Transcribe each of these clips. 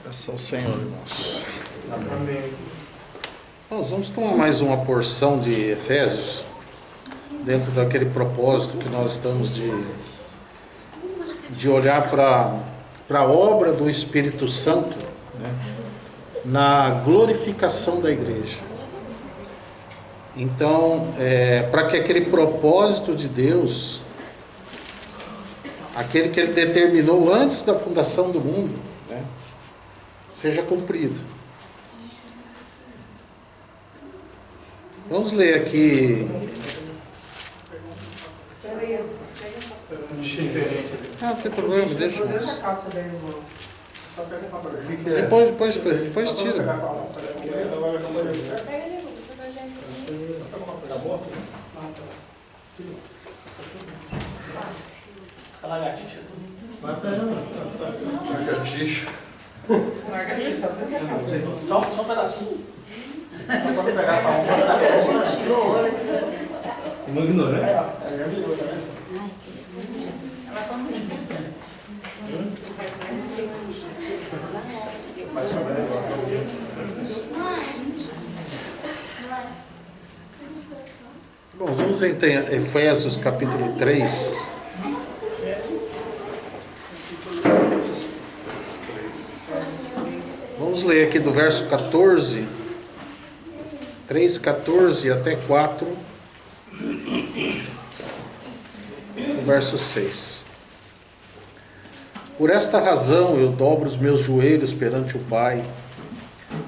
Graças ao Senhor, irmãos. Amém. Nós vamos tomar mais uma porção de Efésios, dentro daquele propósito que nós estamos de olhar para a obra do Espírito Santo, né, na glorificação da igreja. Então, para que aquele propósito de Deus, aquele que Ele determinou antes da fundação do mundo, né, seja cumprido. Vamos ler aqui. Ah, não tem problema, deixa. Depois tira. Lagartixa. Lagartixa. Só um pedacinho. Não ignorou, né? Bom, vamos em Efésios capítulo 3. Vamos ler aqui do verso 14, 3:14 até 4, o verso 6. Por esta razão eu dobro os meus joelhos perante o Pai,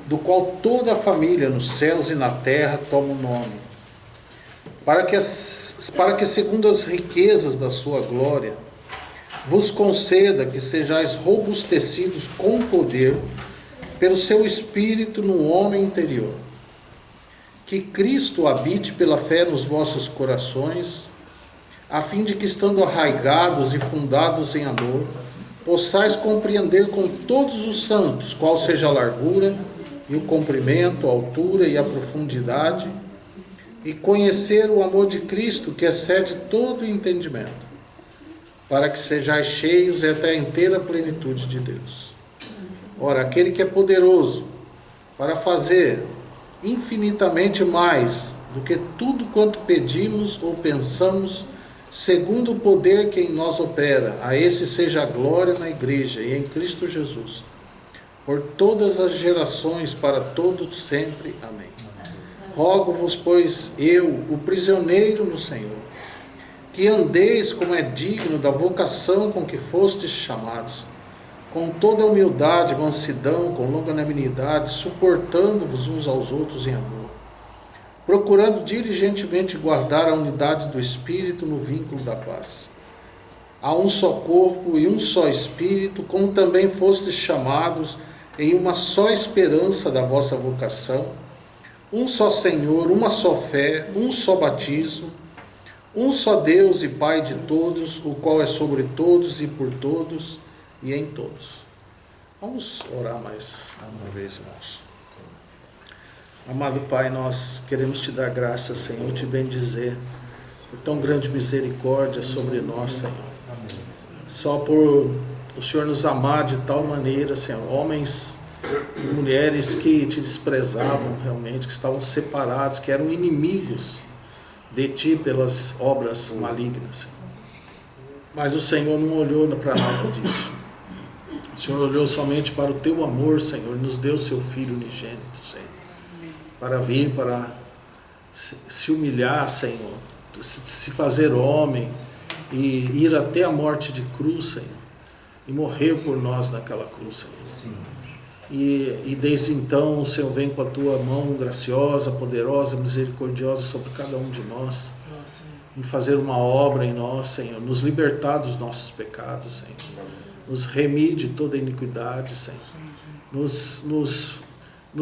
do qual toda a família nos céus e na terra toma o nome, para que segundo as riquezas da sua glória, vos conceda que sejais robustecidos com poder pelo seu Espírito no homem interior, que Cristo habite pela fé nos vossos corações, a fim de que, estando arraigados e fundados em amor, possais compreender com todos os santos qual seja a largura e o comprimento, a altura e a profundidade, e conhecer o amor de Cristo, que excede todo o entendimento, para que sejais cheios e até a inteira plenitude de Deus. Ora, aquele que é poderoso para fazer infinitamente mais do que tudo quanto pedimos ou pensamos, segundo o poder que em nós opera, a esse seja a glória na igreja e em Cristo Jesus, por todas as gerações, para todos sempre. Amém. Rogo-vos, pois, eu, o prisioneiro no Senhor, que andeis como é digno da vocação com que fostes chamados, com toda humildade, mansidão, com longanimidade, suportando-vos uns aos outros em amor, procurando diligentemente guardar a unidade do Espírito no vínculo da paz. Há um só corpo e um só Espírito, como também fostes chamados em uma só esperança da vossa vocação, um só Senhor, uma só fé, um só batismo, um só Deus e Pai de todos, o qual é sobre todos e por todos e em todos. Vamos orar mais uma vez, irmãos. Amado Pai, nós queremos te dar graça, Senhor, te bendizer por tão grande misericórdia sobre nós, Senhor. Só por o Senhor nos amar de tal maneira, Senhor, homens e mulheres que te desprezavam realmente, que estavam separados, que eram inimigos de ti pelas obras malignas, Senhor. Mas o Senhor não olhou para nada disso. O Senhor olhou somente para o teu amor, Senhor, e nos deu o seu Filho unigênito, Senhor, para vir, para se humilhar, Senhor, se fazer homem e ir até a morte de cruz, Senhor, e morrer por nós naquela cruz, Senhor. Sim. E desde então o Senhor vem com a tua mão graciosa, poderosa, misericordiosa sobre cada um de nós, em fazer uma obra em nós, Senhor, nos libertar dos nossos pecados, Senhor, nos remir de toda iniquidade, Senhor, nos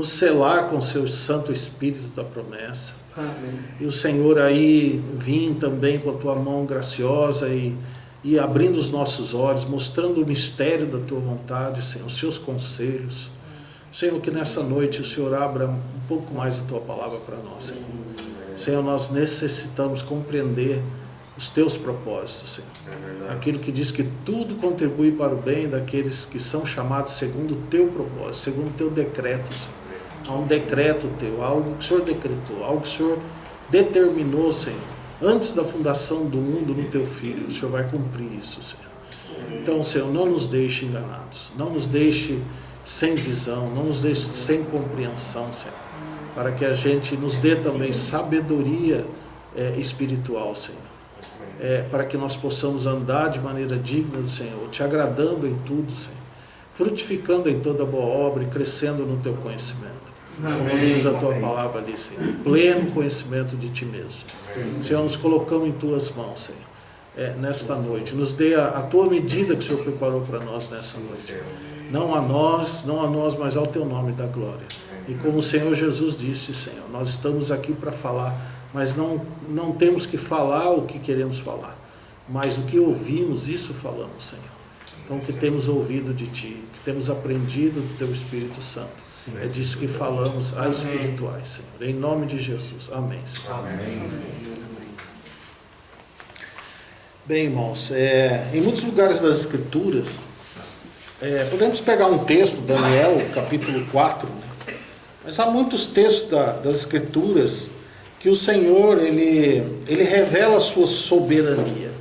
selar com o seu Santo Espírito da promessa. Amém. E o Senhor aí vim também com a tua mão graciosa e abrindo os nossos olhos, mostrando o mistério da tua vontade, Senhor, os seus conselhos. Senhor, que nessa noite o Senhor abra um pouco mais a tua palavra para nós, Senhor. Senhor, nós necessitamos compreender os teus propósitos, Senhor. Aquilo que diz que tudo contribui para o bem daqueles que são chamados segundo o teu propósito, segundo o teu decreto, Senhor. Há um decreto teu, algo que o Senhor decretou, algo que o Senhor determinou, Senhor, antes da fundação do mundo no teu Filho. O Senhor vai cumprir isso, Senhor. Então, Senhor, não nos deixe enganados, não nos deixe sem visão, não nos deixe sem compreensão, Senhor, para que a gente nos dê também sabedoria espiritual, Senhor. Para que nós possamos andar de maneira digna do Senhor, te agradando em tudo, Senhor, frutificando em toda boa obra e crescendo no teu conhecimento. Como diz a tua palavra ali, Senhor, pleno conhecimento de ti mesmo. Senhor, nos colocamos em tuas mãos, Senhor, nesta noite. Nos dê a tua medida que o Senhor preparou para nós nessa noite. Não a nós, mas ao teu nome da glória. E como o Senhor Jesus disse, Senhor, nós estamos aqui para falar, mas não temos que falar o que queremos falar, mas o que ouvimos, isso falamos, Senhor. Então, o que temos ouvido de Ti, o que temos aprendido do Teu Espírito Santo, é disso que falamos a espirituais, Senhor. Em nome de Jesus. Amém, Senhor. Amém. Bem, irmãos, em muitos lugares das Escrituras, podemos pegar um texto, Daniel, capítulo 4, né? Mas há muitos textos das Escrituras que o Senhor, ele revela a sua soberania.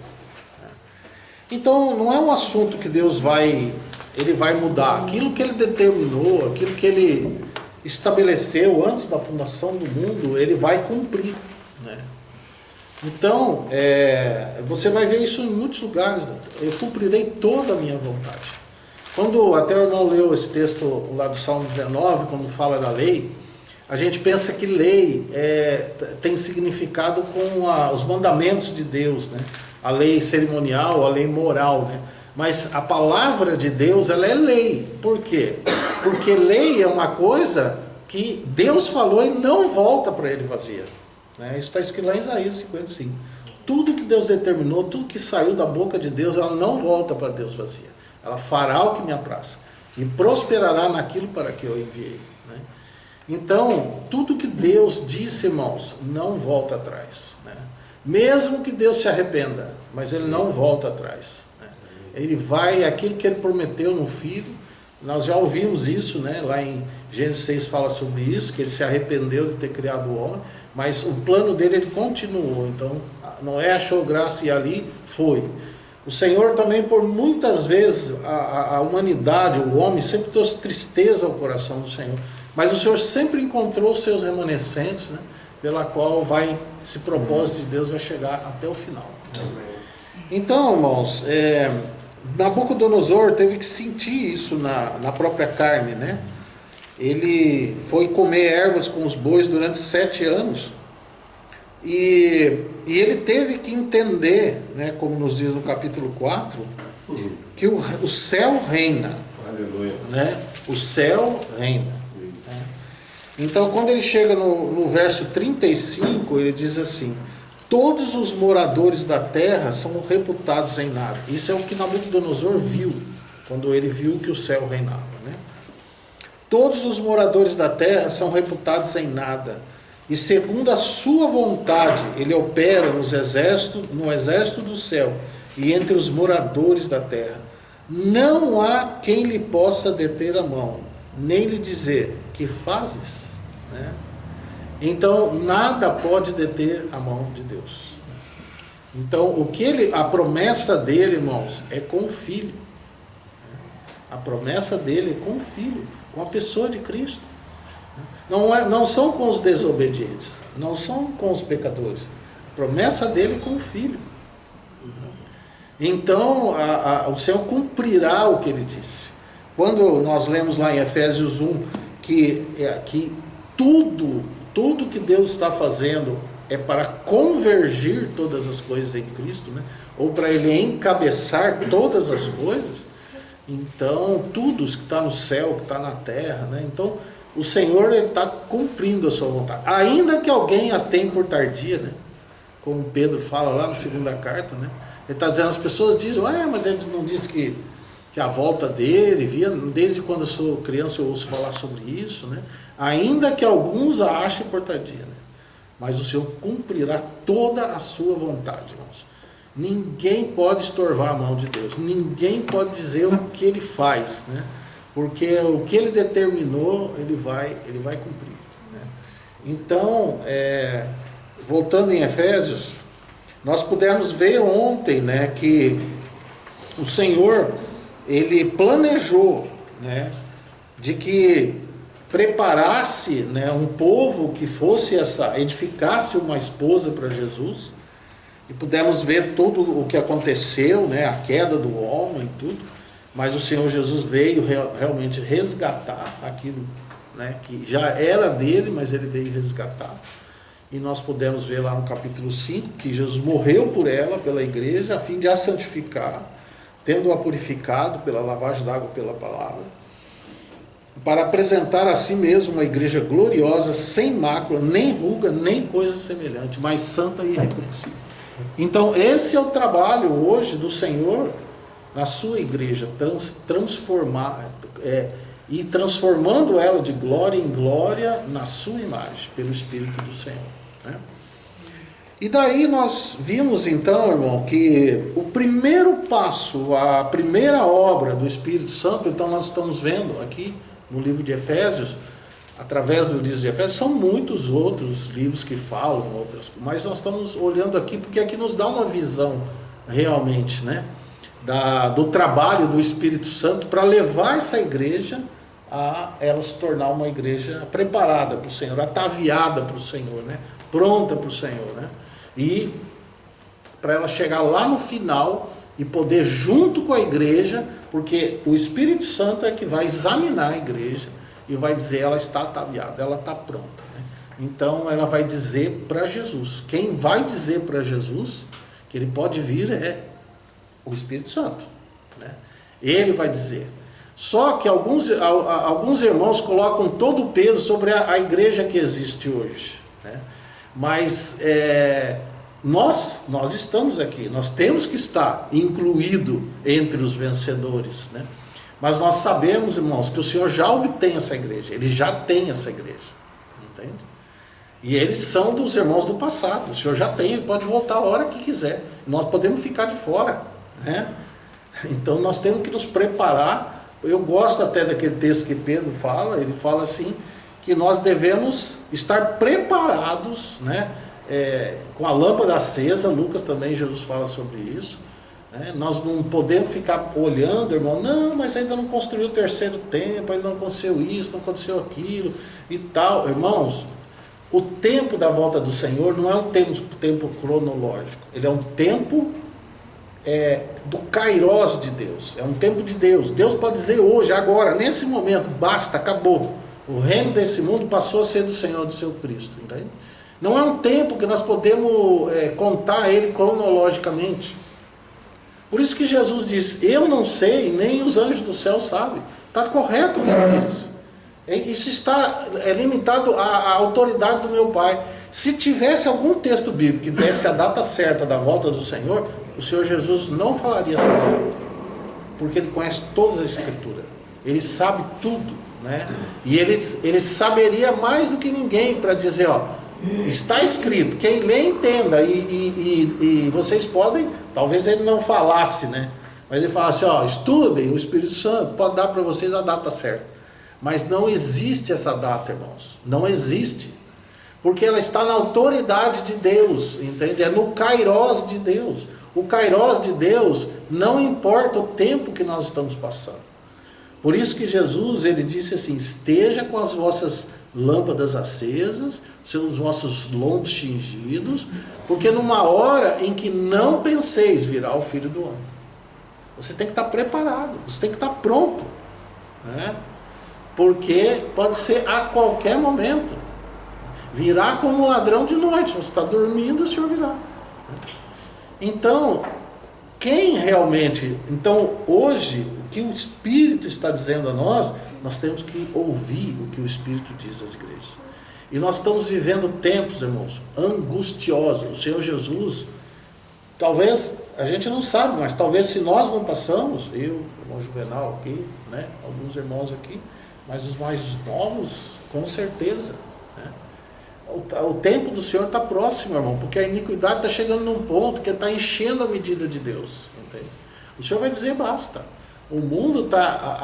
Então, não é um assunto que Deus vai mudar. Aquilo que Ele determinou, aquilo que Ele estabeleceu antes da fundação do mundo, Ele vai cumprir, né? Então, você vai ver isso em muitos lugares. Eu cumprirei toda a minha vontade. Quando até o irmão leu esse texto lá do Salmo 19, quando fala da lei, a gente pensa que lei tem significado com os mandamentos de Deus, né? A lei cerimonial, a lei moral, né? Mas a palavra de Deus, ela é lei. Por quê? Porque lei é uma coisa que Deus falou e não volta para Ele vazia, né? Isso está escrito lá em Isaías 55. Tudo que Deus determinou, tudo que saiu da boca de Deus, ela não volta para Deus vazia. Ela fará o que me apraz e prosperará naquilo para que eu enviei, né? Então, tudo que Deus disse, irmãos, não volta atrás, né? Mesmo que Deus se arrependa, mas Ele não volta atrás, né? Ele vai, aquilo que Ele prometeu no Filho, nós já ouvimos isso, né? Lá em Gênesis 6 fala sobre isso, que Ele se arrependeu de ter criado o homem, mas o plano dele, Ele continuou. Então, Noé achou graça e ali foi. O Senhor também, por muitas vezes, a humanidade, o homem, sempre trouxe tristeza ao coração do Senhor. Mas o Senhor sempre encontrou os seus remanescentes, né? Pela qual esse propósito de Deus vai chegar até o final. Então, irmãos, Nabucodonosor teve que sentir isso na própria carne, né? Ele foi comer ervas com os bois durante 7 anos. E ele teve que entender, né, como nos diz no capítulo 4, que o céu reina. Aleluia. Né? O céu reina. Né? Então, quando ele chega no verso 35, ele diz assim: todos os moradores da terra são reputados em nada. Isso é o que Nabucodonosor viu, quando ele viu que o céu reinava, né? Todos os moradores da terra são reputados em nada. E segundo a sua vontade, ele opera no exército do céu e entre os moradores da terra. Não há quem lhe possa deter a mão, nem lhe dizer: que fazes? Né? Então, nada pode deter a mão de Deus. Então, a promessa dele, irmãos, é com o Filho. A promessa dele é com o Filho, com a pessoa de Cristo. Não são com os desobedientes, não são com os pecadores. A promessa dele é com o Filho. Então, o Senhor cumprirá o que ele disse. Quando nós lemos lá em Efésios 1 que tudo que Deus está fazendo é para convergir todas as coisas em Cristo, né? Ou para Ele encabeçar todas as coisas. Então, tudo que está no céu, que está na terra, né? Então, o Senhor está cumprindo a sua vontade. Ainda que alguém a tenha por tardia, né? Como Pedro fala lá na segunda carta, né? Ele está dizendo, as pessoas dizem: mas ele não disse que a volta dele, desde quando eu sou criança eu ouço falar sobre isso, né? Ainda que alguns a achem por tardia, né? Mas o Senhor cumprirá toda a sua vontade, irmãos. Ninguém pode estorvar a mão de Deus. Ninguém pode dizer o que Ele faz, né? Porque o que Ele determinou, Ele vai cumprir, né? Então, voltando em Efésios, nós pudemos ver ontem, né, que o Senhor, Ele planejou, né, de que preparasse, né, um povo que fosse edificasse uma esposa para Jesus, e pudemos ver tudo o que aconteceu, né, a queda do homem e tudo, mas o Senhor Jesus veio realmente resgatar aquilo, né, que já era dele, mas Ele veio resgatar. E nós pudemos ver lá no capítulo 5 que Jesus morreu por ela, pela igreja, a fim de a santificar, tendo-a purificado pela lavagem d'água pela palavra, para apresentar a si mesmo uma igreja gloriosa, sem mácula, nem ruga, nem coisa semelhante, mas santa e irrepreensível. Então esse é o trabalho hoje do Senhor na sua igreja, e transformando ela de glória em glória na sua imagem, pelo Espírito do Senhor, né? E daí nós vimos então, irmão, que o primeiro passo, a primeira obra do Espírito Santo, então nós estamos vendo aqui no livro de Efésios, através do livro de Efésios, são muitos outros livros que falam outras coisas, mas nós estamos olhando aqui porque aqui nos dá uma visão realmente, né, do trabalho do Espírito Santo para levar essa igreja a ela se tornar uma igreja preparada para o Senhor, ataviada para o Senhor, né, pronta para o Senhor, né, e para ela chegar lá no final e poder junto com a igreja, porque o Espírito Santo é que vai examinar a igreja e vai dizer, ela está ataviada, ela está pronta, né? Então ela vai dizer para Jesus. Quem vai dizer para Jesus que ele pode vir é o Espírito Santo, né? Ele vai dizer. Só que alguns irmãos colocam todo o peso sobre a igreja que existe hoje, né? Mas nós estamos aqui, nós temos que estar incluído entre os vencedores, né? Mas nós sabemos, irmãos, que o Senhor já obtém essa igreja, Ele já tem essa igreja, entende? E eles são dos irmãos do passado, o Senhor já tem, Ele pode voltar a hora que quiser, nós podemos ficar de fora, né? Então nós temos que nos preparar. Eu gosto até daquele texto que Pedro fala, ele fala assim, que nós devemos estar preparados, né? Com a lâmpada acesa. Lucas também, Jesus fala sobre isso, né? Nós não podemos ficar olhando, irmão, não, mas ainda não construiu o terceiro templo, ainda não aconteceu isso, não aconteceu aquilo e tal. Irmãos, o tempo da volta do Senhor não é um tempo cronológico, ele é um tempo do Kairos de Deus, é um tempo de Deus. Deus pode dizer hoje, agora, nesse momento, basta, acabou, o reino desse mundo passou a ser do Senhor, do seu Cristo, entende? Não é um tempo que nós podemos contar ele cronologicamente. Por isso que Jesus disse, eu não sei, nem os anjos do céu sabem. Está correto o que ele disse. Isso está limitado à autoridade do meu Pai. Se tivesse algum texto bíblico que desse a data certa da volta do Senhor, o Senhor Jesus não falaria essa palavra, porque Ele conhece toda a Escritura, Ele sabe tudo, né? E ele saberia mais do que ninguém para dizer, ó, está escrito, quem lê entenda, e vocês podem, talvez ele não falasse, né? Mas ele falasse, ó, estudem, o Espírito Santo pode dar para vocês a data certa. Mas não existe essa data, irmãos, não existe, porque ela está na autoridade de Deus, entende? É no Kairos de Deus. O Kairos de Deus não importa o tempo que nós estamos passando. Por isso que Jesus, ele disse assim, esteja com as vossas lâmpadas acesas, seus vossos lombos cingidos, porque numa hora em que não penseis virá o Filho do Homem. Você tem que estar preparado, você tem que estar pronto, né? Porque pode ser a qualquer momento. Virá como um ladrão de noite, você está dormindo, o Senhor virá. Então, quem realmente... Então, hoje, o que o Espírito está dizendo a nós, nós temos que ouvir o que o Espírito diz às igrejas. E nós estamos vivendo tempos, irmãos, angustiosos. O Senhor Jesus, talvez, a gente não sabe, mas talvez se nós não passamos, eu, o irmão Juvenal aqui, né, alguns irmãos aqui, mas os mais novos, com certeza, né? O tempo do Senhor está próximo, irmão, porque a iniquidade está chegando num ponto que está enchendo a medida de Deus. Entende? O Senhor vai dizer basta. O mundo está,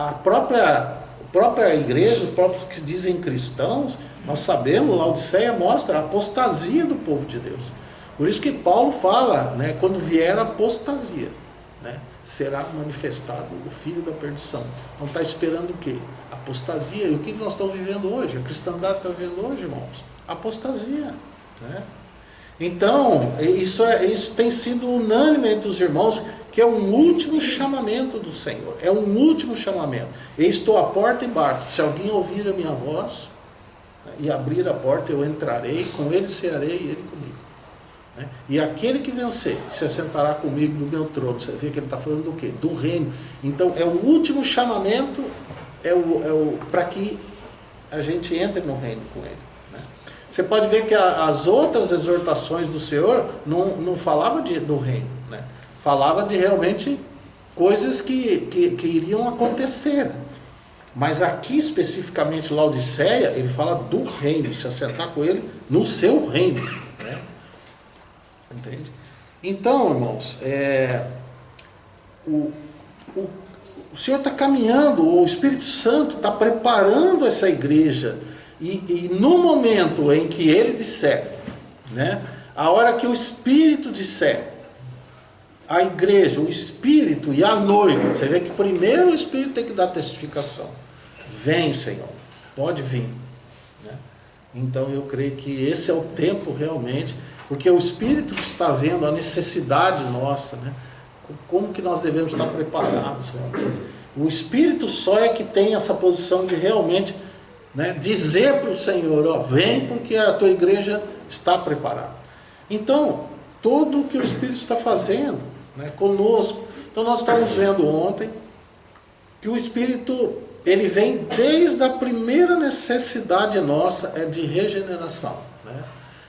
a própria igreja, os próprios que dizem cristãos, nós sabemos, Laodiceia mostra a apostasia do povo de Deus. Por isso que Paulo fala, né, quando vier a apostasia, né, será manifestado o filho da perdição. Então está esperando o quê? Apostasia. E o que nós estamos vivendo hoje? A cristandade está vivendo hoje, irmãos? Apostasia. Né? Então, isso tem sido unânime entre os irmãos, que é um último chamamento do Senhor. É um último chamamento. Eu estou à porta e bato. Se alguém ouvir a minha voz, né, e abrir a porta, eu entrarei, com ele cearei e ele comigo. Né? E aquele que vencer se assentará comigo no meu trono. Você vê que ele está falando do quê? Do reino. Então é o último chamamento, para que a gente entre no reino com ele. Né? Você pode ver que as outras exortações do Senhor não falava do reino, né? Falava de realmente coisas que iriam acontecer. Mas aqui especificamente Laodiceia, ele fala do reino, se assentar com ele no seu reino. Né? Entende? Então, irmãos, o Senhor está caminhando, o Espírito Santo está preparando essa igreja, e no momento em que ele disser, né, a hora que o Espírito disser, a igreja, o Espírito e a noiva, você vê que primeiro o Espírito tem que dar testificação. Vem, Senhor, pode vir. Né? Então eu creio que esse é o tempo realmente, porque o Espírito que está vendo a necessidade nossa, né? Como que nós devemos estar preparados. Realmente. O Espírito só é que tem essa posição de realmente, né, dizer para o Senhor, ó, vem porque a tua igreja está preparada. Então, tudo o que o Espírito está fazendo, né, conosco. Então nós estávamos vendo ontem que o Espírito, ele vem desde a primeira necessidade nossa, de regeneração. Né?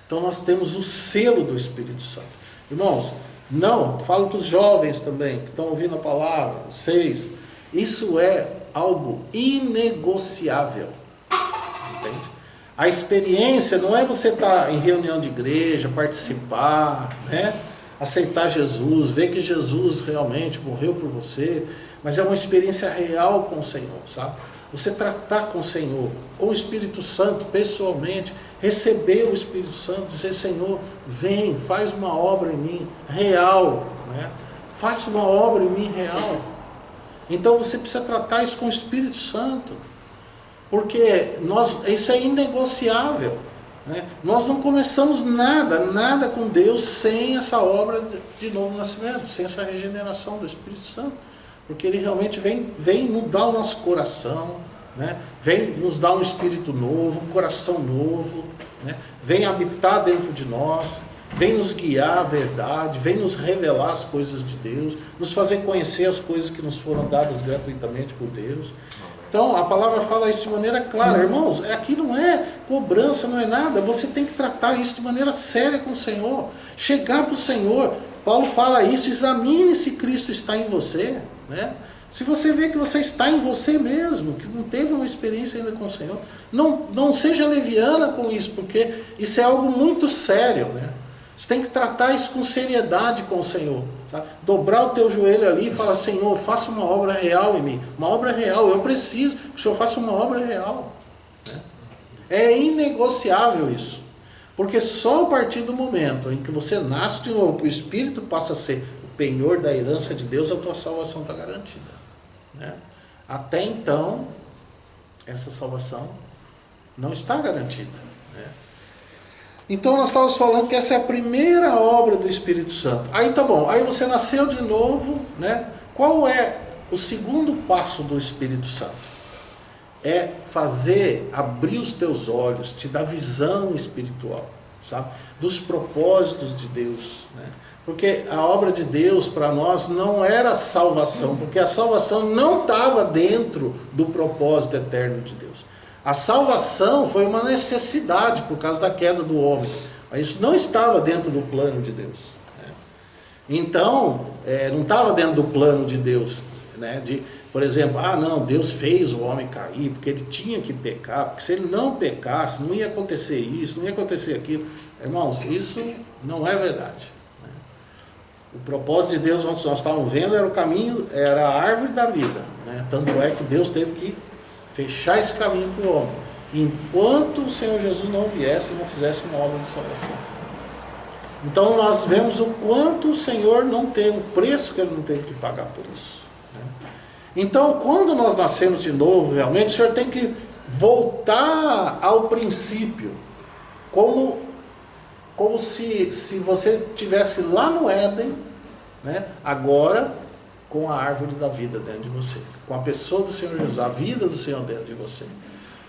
Então nós temos o selo do Espírito Santo. Irmãos, não, falo para os jovens também, que estão ouvindo a palavra, vocês, isso é algo inegociável. Entende? A experiência não é você estar em reunião de igreja, participar, né? Aceitar Jesus, ver que Jesus realmente morreu por você, mas é uma experiência real com o Senhor, sabe? Você tratar com o Senhor, com o Espírito Santo, pessoalmente, receber o Espírito Santo, dizer, Senhor, vem, faz uma obra em mim, real, né? Faça uma obra em mim, real. Então você precisa tratar isso com o Espírito Santo, porque isso é inegociável. Né? Nós não começamos nada com Deus sem essa obra de novo nascimento, sem essa regeneração do Espírito Santo, porque ele realmente vem mudar o nosso coração, né? Vem nos dar um espírito novo, um coração novo, né? Vem habitar dentro de nós, vem nos guiar à verdade, vem nos revelar as coisas de Deus, nos fazer conhecer as coisas que nos foram dadas gratuitamente por Deus. Então a palavra fala isso de maneira clara, irmãos, aqui não é cobrança, não é nada, você tem que tratar isso de maneira séria com o Senhor, chegar para o Senhor. Paulo fala isso, examine se Cristo está em você, né? Se você vê que você está em você mesmo, que não teve uma experiência ainda com o Senhor, não seja leviana com isso, porque isso é algo muito sério, né? Você tem que tratar isso com seriedade com o Senhor, sabe? Dobrar o teu joelho ali e falar, Senhor, faça uma obra real em mim, uma obra real, eu preciso que o Senhor faça uma obra real, né? É inegociável isso, porque só a partir do momento em que você nasce de novo, que o Espírito passa a ser o penhor da herança de Deus, a tua salvação está garantida, né? Até então, essa salvação não está garantida, né? Então nós estávamos falando que essa é a primeira obra do Espírito Santo. Aí tá bom, aí você nasceu de novo, né? Qual é o segundo passo do Espírito Santo? É abrir os teus olhos, te dar visão espiritual, sabe? Dos propósitos de Deus, né? Porque a obra de Deus para nós não era salvação, porque a salvação não estava dentro do propósito eterno de Deus. A salvação foi uma necessidade por causa da queda do homem, mas isso não estava dentro do plano de Deus, né? Então, não estava dentro do plano de Deus, né? Por exemplo, não, Deus fez o homem cair porque ele tinha que pecar, porque se ele não pecasse, não ia acontecer isso, não ia acontecer aquilo. Irmãos, isso não é verdade, né? O propósito de Deus, nós estávamos vendo, era o caminho, era a árvore da vida, né? Tanto é que Deus teve que fechar esse caminho para o homem, enquanto o Senhor Jesus não viesse e não fizesse uma obra de salvação. Então nós vemos o quanto o Senhor não tem, o preço que Ele não teve que pagar por isso, né? Então, quando nós nascemos de novo, realmente, o Senhor tem que voltar ao princípio, como se você estivesse lá no Éden, né? Agora, com a árvore da vida dentro de você, com a pessoa do Senhor Jesus, a vida do Senhor dentro de você.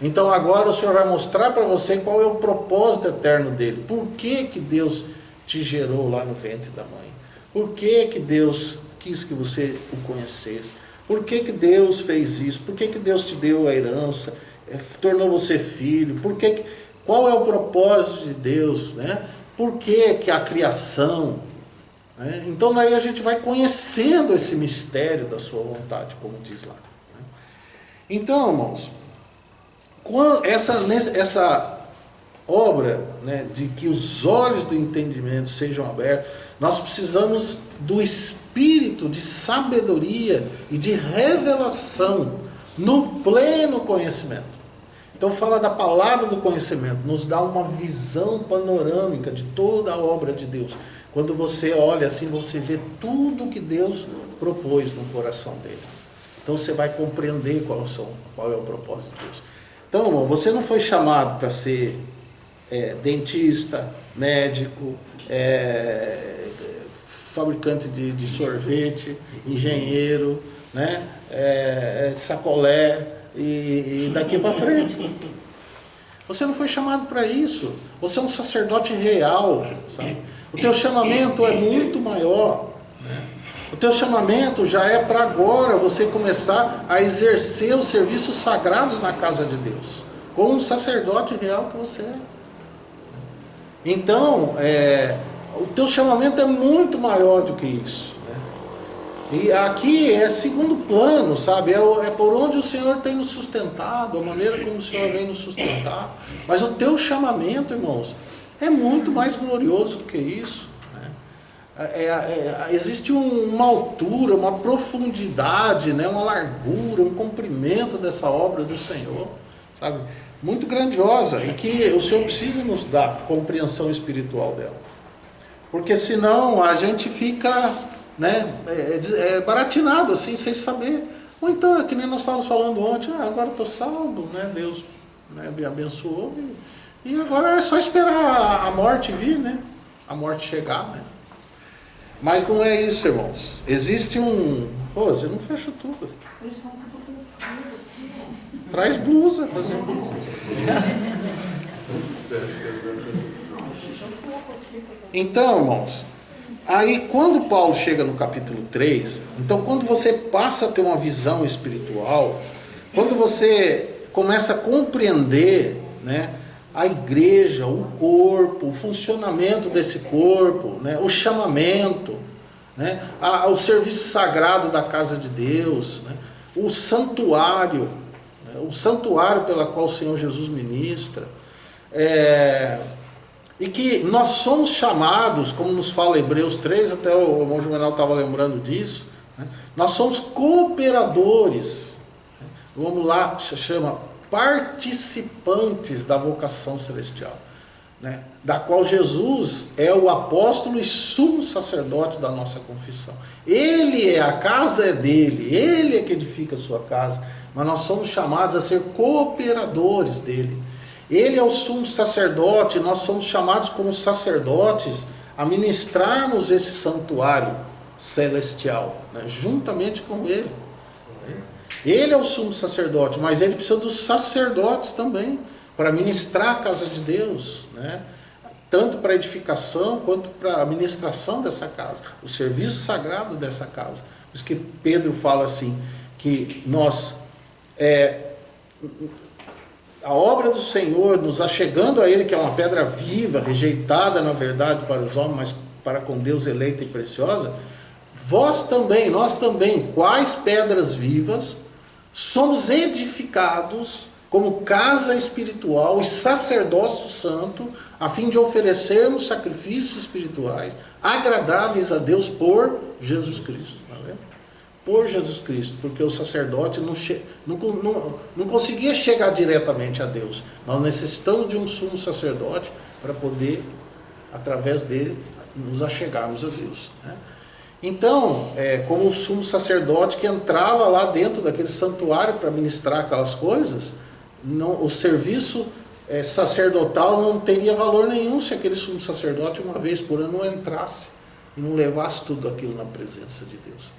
Então agora o Senhor vai mostrar para você qual é o propósito eterno dele. Por que que Deus te gerou lá no ventre da mãe? Por que que Deus quis que você o conhecesse? Por que que Deus fez isso? Por que que Deus te deu a herança? Tornou você filho? Qual é o propósito de Deus, né? Por que que a criação, né? Então aí a gente vai conhecendo esse mistério da sua vontade, como diz lá, né? Então, irmãos, essa obra, né, de que os olhos do entendimento sejam abertos, nós precisamos do espírito de sabedoria e de revelação no pleno conhecimento. Então fala da palavra do conhecimento, nos dá uma visão panorâmica de toda a obra de Deus. Quando você olha assim, você vê tudo que Deus propôs no coração dele. Então você vai compreender qual é o propósito de Deus. Então, irmão, você não foi chamado para ser dentista, médico, fabricante de sorvete, engenheiro, né? Sacolé e daqui para frente. Você não foi chamado para isso. Você é um sacerdote real, sabe? O teu chamamento é muito maior, né? O teu chamamento já é para agora você começar a exercer os serviços sagrados na casa de Deus, como um sacerdote real que você é. Então, o teu chamamento é muito maior do que isso, né? E aqui é segundo plano, sabe? É por onde o Senhor tem nos sustentado, a maneira como o Senhor vem nos sustentar. Mas o teu chamamento, irmãos, é muito mais glorioso do que isso, né? Existe uma altura, uma profundidade, né? Uma largura, um comprimento dessa obra do Senhor, sabe? Muito grandiosa, e que o Senhor precisa nos dar compreensão espiritual dela. Porque senão a gente fica, né, baratinado assim, sem saber. Ou então, é que nem nós estávamos falando ontem, agora estou salvo, né, Deus, né, me abençoou, e agora é só esperar a morte vir, né, a morte chegar, né. Mas não é isso, irmãos. Existe você não fecha tudo. Traz blusa, por exemplo. Então, irmãos, aí quando Paulo chega no capítulo 3, então quando você passa a ter uma visão espiritual, quando você começa a compreender, né, a igreja, o corpo, o funcionamento desse corpo, né, o chamamento, né, o serviço sagrado da casa de Deus, né, o santuário pela qual o Senhor Jesus ministra, e que nós somos chamados, como nos fala Hebreus 3, até o irmão Juvenal estava lembrando disso, né? Nós somos cooperadores, né? Vamos lá, chama participantes da vocação celestial, né? Da qual Jesus é o apóstolo e sumo sacerdote da nossa confissão. A casa é dele, ele é que edifica a sua casa, mas nós somos chamados a ser cooperadores dele. Ele é o sumo sacerdote, nós somos chamados como sacerdotes a ministrarmos esse santuário celestial, né, juntamente com ele. Ele é o sumo sacerdote, mas ele precisa dos sacerdotes também, para ministrar a casa de Deus, né, tanto para a edificação quanto para a ministração dessa casa, o serviço sagrado dessa casa. Por isso que Pedro fala assim, que nós... a obra do Senhor, nos achegando a Ele, que é uma pedra viva, rejeitada na verdade para os homens, mas para com Deus eleita e preciosa, vós também, nós também, quais pedras vivas, somos edificados como casa espiritual e sacerdócio santo, a fim de oferecermos sacrifícios espirituais agradáveis a Deus por Jesus Cristo. Tá vendo? Por Jesus Cristo, porque o sacerdote não conseguia chegar diretamente a Deus. Nós necessitamos de um sumo sacerdote para poder, através dele, nos achegarmos a Deus, né? Então, como o sumo sacerdote que entrava lá dentro daquele santuário para ministrar aquelas coisas, o serviço sacerdotal não teria valor nenhum se aquele sumo sacerdote uma vez por ano não entrasse e não levasse tudo aquilo na presença de Deus.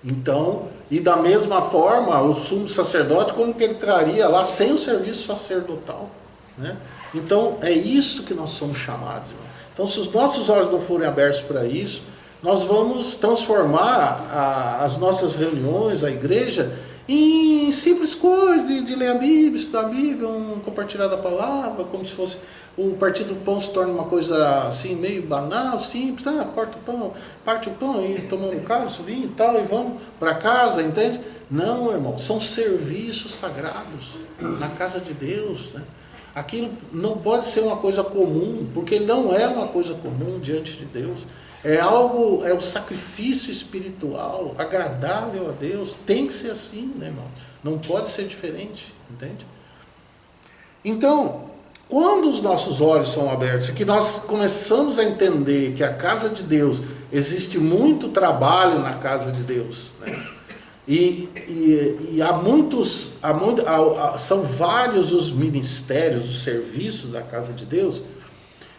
Então, e da mesma forma, o sumo sacerdote, como que ele traria lá sem o serviço sacerdotal, né? Então, é isso que nós somos chamados, irmão. Então, se os nossos olhos não forem abertos para isso, nós vamos transformar as nossas reuniões, a igreja, em simples coisas de ler a Bíblia, estudar a Bíblia, compartilhar da palavra, como se fosse o partir do pão se torna uma coisa assim, meio banal, simples, corta o pão, parte o pão e tomamos um cálice, vinho e tal, e vamos para casa, entende? Não, irmão, são serviços sagrados na casa de Deus, né? Aquilo não pode ser uma coisa comum, porque não é uma coisa comum diante de Deus. É algo, é um sacrifício espiritual, agradável a Deus. Tem que ser assim, né, irmão? Não pode ser diferente, entende? Então, quando os nossos olhos são abertos, e que nós começamos a entender que a casa de Deus, existe muito trabalho na casa de Deus, né? E são vários os ministérios, os serviços da casa de Deus.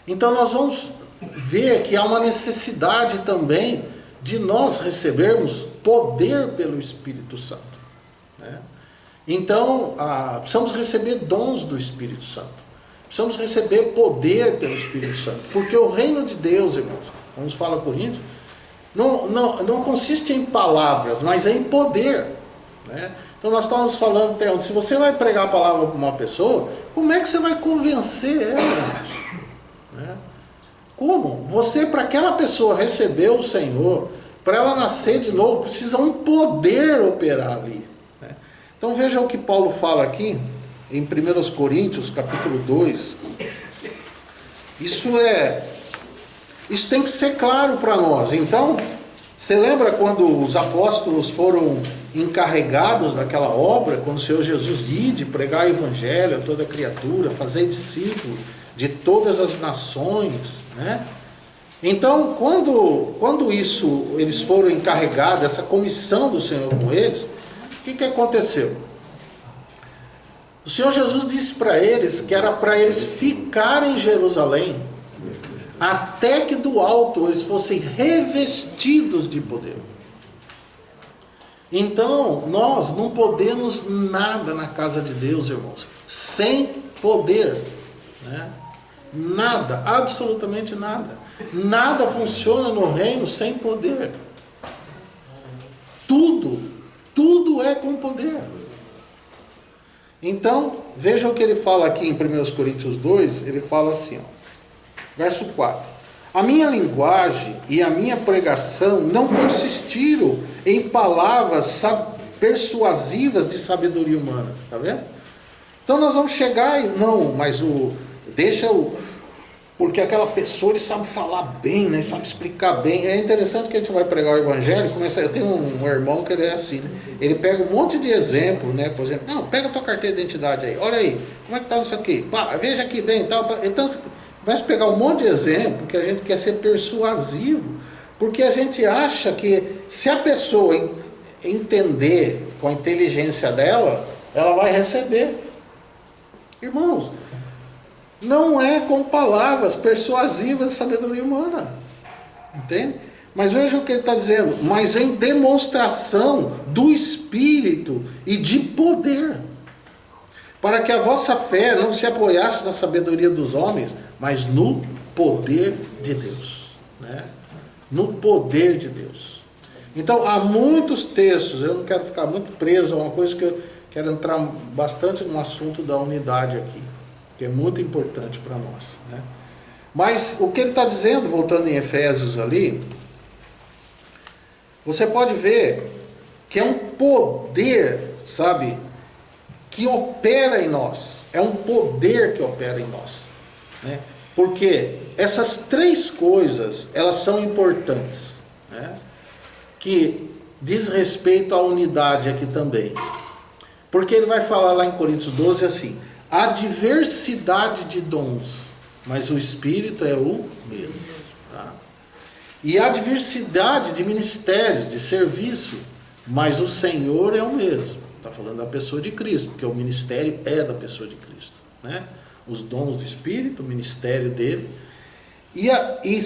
Então nós vamos ver que há uma necessidade também de nós recebermos poder pelo Espírito Santo, né? Então precisamos receber dons do Espírito Santo, precisamos receber poder pelo Espírito Santo, porque o reino de Deus, irmãos, como fala Coríntios, não consiste em palavras, mas é em poder, né? Então nós estávamos falando até onde, se você vai pregar a palavra para uma pessoa, como é que você vai convencer ela, né? Como? Você, para aquela pessoa receber o Senhor, para ela nascer de novo, precisa um poder operar ali, né? Então veja o que Paulo fala aqui, em 1 Coríntios, capítulo 2, isso tem que ser claro para nós. Então, você lembra quando os apóstolos foram encarregados daquela obra, quando o Senhor Jesus ide pregar o evangelho a toda criatura, fazer discípulos de todas as nações, né? Então, quando eles foram encarregados, essa comissão do Senhor com eles, o que aconteceu? O Senhor Jesus disse para eles que era para eles ficarem em Jerusalém, até que do alto eles fossem revestidos de poder. Então, nós não podemos nada na casa de Deus, irmãos, sem poder, né? Nada, absolutamente nada. Nada funciona no reino sem poder. Tudo é com poder. Então, vejam o que ele fala aqui em 1 Coríntios 2, ele fala assim, ó. Verso 4. A minha linguagem e a minha pregação não consistiram em palavras persuasivas de sabedoria humana. Está vendo? Então nós vamos chegar e porque aquela pessoa ele sabe falar bem, né? Sabe explicar bem. É interessante que a gente vai pregar o evangelho, eu tenho um irmão que ele é assim, né? Ele pega um monte de exemplo, né? Por exemplo, não, pega a tua carteira de identidade aí, olha aí, como é que está isso aqui? Pá, veja aqui dentro, tal. Então começa a pegar um monte de exemplo, que a gente quer ser persuasivo, porque a gente acha que se a pessoa entender com a inteligência dela, ela vai receber. Irmãos, não é com palavras persuasivas de sabedoria humana, entende? Mas veja o que ele está dizendo, mas em demonstração do Espírito e de poder, para que a vossa fé não se apoiasse na sabedoria dos homens, mas no poder de Deus, né? No poder de Deus. Então há muitos textos, eu não quero ficar muito preso a uma coisa que eu quero entrar bastante no assunto da unidade aqui, que é muito importante para nós, né? Mas o que ele está dizendo, voltando em Efésios ali, você pode ver que é um poder, sabe, que opera em nós. É um poder que opera em nós, né? Porque essas três coisas, elas são importantes, né? Que diz respeito à unidade aqui também. Porque ele vai falar lá em Coríntios 12 assim: há diversidade de dons, mas o Espírito é o mesmo. Tá? E há diversidade de ministérios, de serviço, mas o Senhor é o mesmo. Está falando da pessoa de Cristo, porque o ministério é da pessoa de Cristo, né? Os dons do Espírito, o ministério dele. E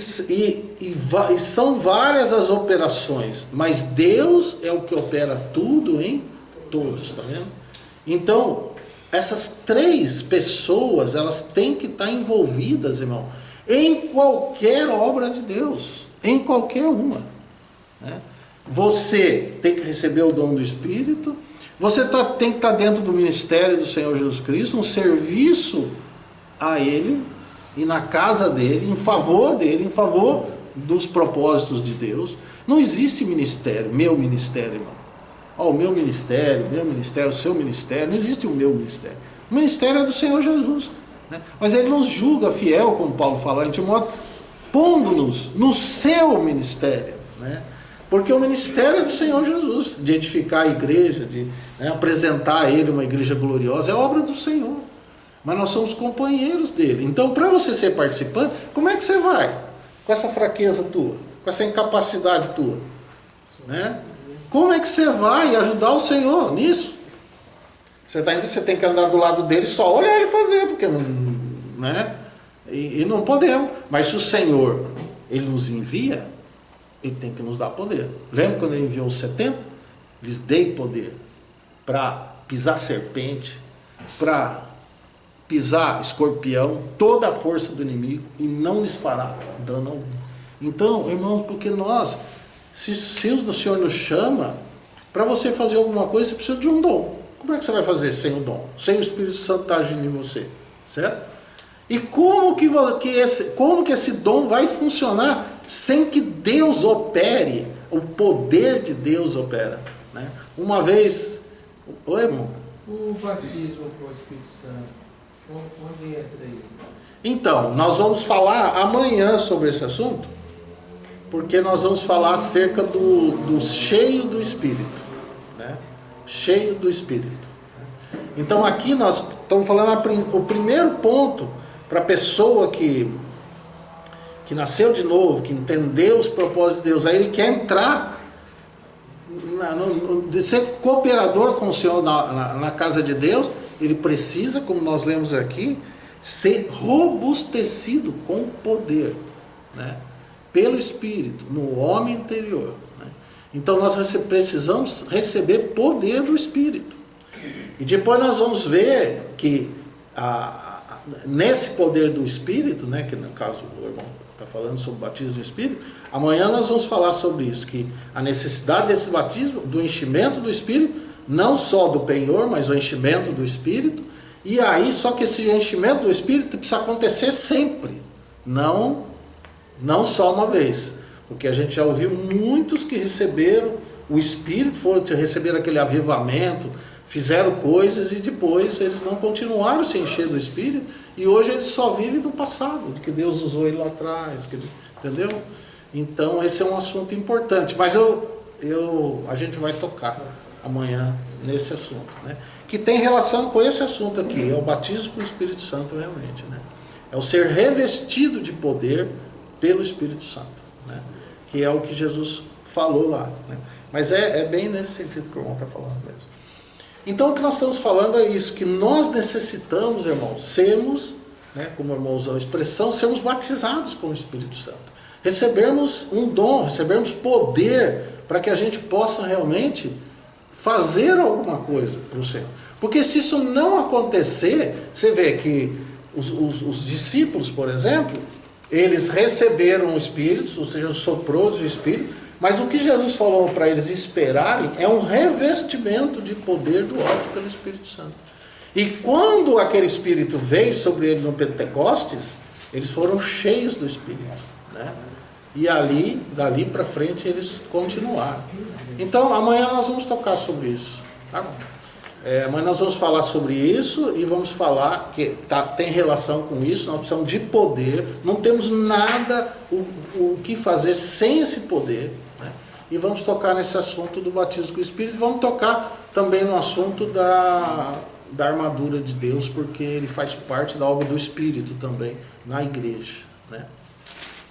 são várias as operações, mas Deus é o que opera tudo em todos, tá vendo? Então, essas três pessoas, elas têm que estar envolvidas, irmão, em qualquer obra de Deus, em qualquer uma, né? Você tem que receber o dom do Espírito, você tem que estar dentro do ministério do Senhor Jesus Cristo, um serviço a Ele e na casa dele, em favor dos propósitos de Deus. Não existe ministério, meu ministério, irmão. O meu ministério, o seu ministério. Não existe o meu ministério. O ministério é do Senhor Jesus, né? Mas Ele nos julga fiel, como Paulo fala em Timóteo, pondo-nos no seu ministério, né? Porque o ministério é do Senhor Jesus, de edificar a igreja, de, né, apresentar a Ele uma igreja gloriosa, é obra do Senhor. Mas nós somos companheiros dele. Então, para você ser participante, como é que você vai? Com essa fraqueza tua, com essa incapacidade tua, né? Como é que você vai ajudar o Senhor nisso? Você tem que andar do lado dele, só olhar ele fazer, porque não, né? E não podemos. Mas se o Senhor, Ele nos envia, Ele tem que nos dar poder. Lembra quando Ele enviou os 70? Lhes dei poder para pisar serpente, para pisar escorpião, toda a força do inimigo, e não lhes fará dano algum. Então, irmãos, porque nós, se o Senhor nos chama, para você fazer alguma coisa, você precisa de um dom. Como é que você vai fazer sem o dom? Sem o Espírito Santo estar agindo em você, certo? E como que esse dom vai funcionar sem que Deus opere, o poder de Deus opera, né? Uma vez, oi, irmão? O batismo com o Espírito Santo, onde entra aí? Então, nós vamos falar amanhã sobre esse assunto, porque nós vamos falar acerca do cheio do Espírito, né? Cheio do Espírito. Então aqui nós estamos falando o primeiro ponto para a pessoa que nasceu de novo, que entendeu os propósitos de Deus, aí ele quer entrar, de ser cooperador com o Senhor na casa de Deus. Ele precisa, como nós lemos aqui, ser robustecido com poder, né? Pelo Espírito, no homem interior, né? Então nós precisamos receber poder do Espírito. E depois nós vamos ver que nesse poder do Espírito, né, que no caso o irmão está falando sobre o batismo do Espírito, amanhã nós vamos falar sobre isso, que a necessidade desse batismo, do enchimento do Espírito, não só do penhor, mas o enchimento do Espírito. E aí, só que esse enchimento do Espírito precisa acontecer sempre, não só uma vez, porque a gente já ouviu muitos que receberam o Espírito, receberam aquele avivamento, fizeram coisas e depois eles não continuaram se encher do Espírito, e hoje eles só vivem do passado, de que Deus usou ele lá atrás, entendeu? Então esse é um assunto importante, mas a gente vai tocar amanhã nesse assunto, né? Que tem relação com esse assunto aqui, é o batismo com o Espírito Santo realmente, né? É o ser revestido de poder pelo Espírito Santo, né? Que é o que Jesus falou lá, né? Mas é bem nesse sentido que o irmão está falando mesmo. Então o que nós estamos falando é isso, que nós necessitamos, irmãos, sermos, né, como o irmão usou a expressão, sermos batizados com o Espírito Santo. Recebermos um dom, recebermos poder para que a gente possa realmente fazer alguma coisa para o Senhor. Porque se isso não acontecer, você vê que os discípulos, por exemplo, eles receberam o Espírito, ou seja, soprou o Espírito, mas o que Jesus falou para eles esperarem é um revestimento de poder do alto pelo Espírito Santo. E quando aquele Espírito veio sobre eles no Pentecostes, eles foram cheios do Espírito, né? e dali para frente eles continuaram. Então amanhã nós vamos tocar sobre isso, tá? Amanhã nós vamos falar sobre isso e vamos falar que tem relação com isso. Nós precisamos de poder, não temos nada o que fazer sem esse poder, né? E vamos tocar nesse assunto do batismo com o Espírito. Vamos tocar também no assunto da armadura de Deus, porque ele faz parte da obra do Espírito também na igreja, né?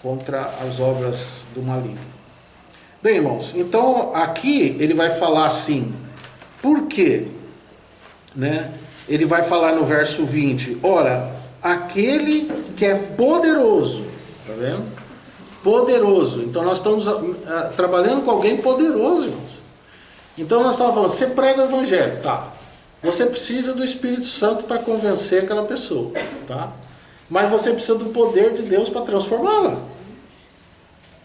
Contra as obras do maligno. Bem, irmãos, então aqui ele vai falar assim, por quê? Né? Ele vai falar no verso 20, ora, aquele que é poderoso, tá vendo? Poderoso. Então nós estamos trabalhando com alguém poderoso, irmãos. Então nós estamos falando, você prega o evangelho, tá? Você precisa do Espírito Santo para convencer aquela pessoa, tá? Mas você precisa do poder de Deus para transformá-la.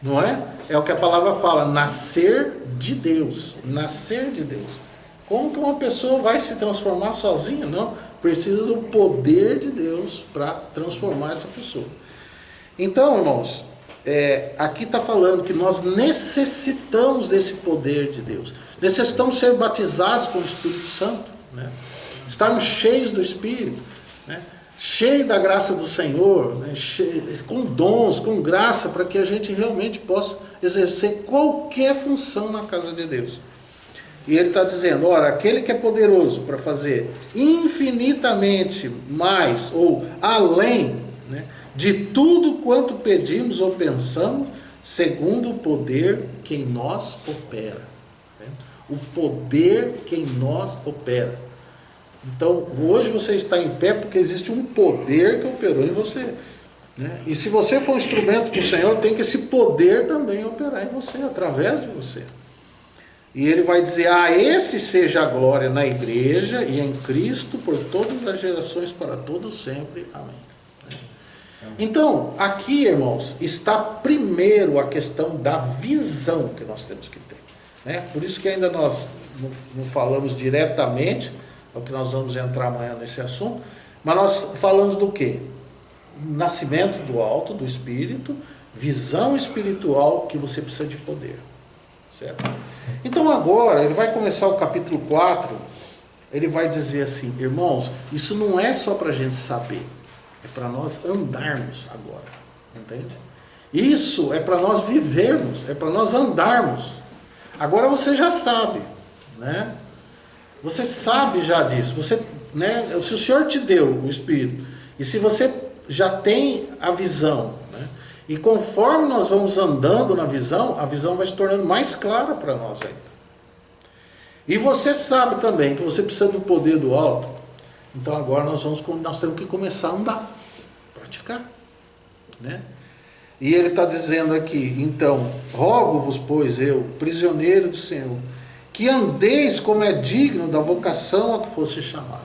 Não é? É o que a palavra fala, nascer de Deus. Nascer de Deus. Como que uma pessoa vai se transformar sozinha? Não, precisa do poder de Deus para transformar essa pessoa. Então, irmãos, aqui está falando que nós necessitamos desse poder de Deus. Necessitamos ser batizados com o Espírito Santo, né? Estarmos cheios do Espírito, né? Cheios da graça do Senhor, né? Com dons, com graça, para que a gente realmente possa exercer qualquer função na casa de Deus. E ele está dizendo, ora, aquele que é poderoso para fazer infinitamente mais ou além, né, de tudo quanto pedimos ou pensamos, segundo o poder que em nós opera. Né? O poder que em nós opera. Então, hoje você está em pé porque existe um poder que operou em você. Né? E se você for um instrumento para o Senhor, tem que esse poder também operar em você, através de você. E ele vai dizer, esse seja a glória na igreja e em Cristo por todas as gerações, para todos sempre. Amém. Então, aqui, irmãos, está primeiro a questão da visão que nós temos que ter. Né? Por isso que ainda nós não falamos diretamente, é o que nós vamos entrar amanhã nesse assunto, mas nós falamos do quê? Nascimento do alto, do Espírito, visão espiritual, que você precisa de poder. Certo? Então agora, ele vai começar o capítulo 4, ele vai dizer assim, irmãos, isso não é só para a gente saber, é para nós andarmos agora, entende? Isso é para nós vivermos, é para nós andarmos. Agora você já sabe, né? Você sabe já disso, você, né? Se o Senhor te deu o Espírito, e se você já tem a visão, né? E conforme nós vamos andando na visão, a visão vai se tornando mais clara para nós ainda. E você sabe também que você precisa do poder do alto. Então agora nós temos que começar a andar, praticar, né? E ele está dizendo aqui, então, rogo-vos, pois eu, prisioneiro do Senhor, que andeis como é digno da vocação a que fosse chamado.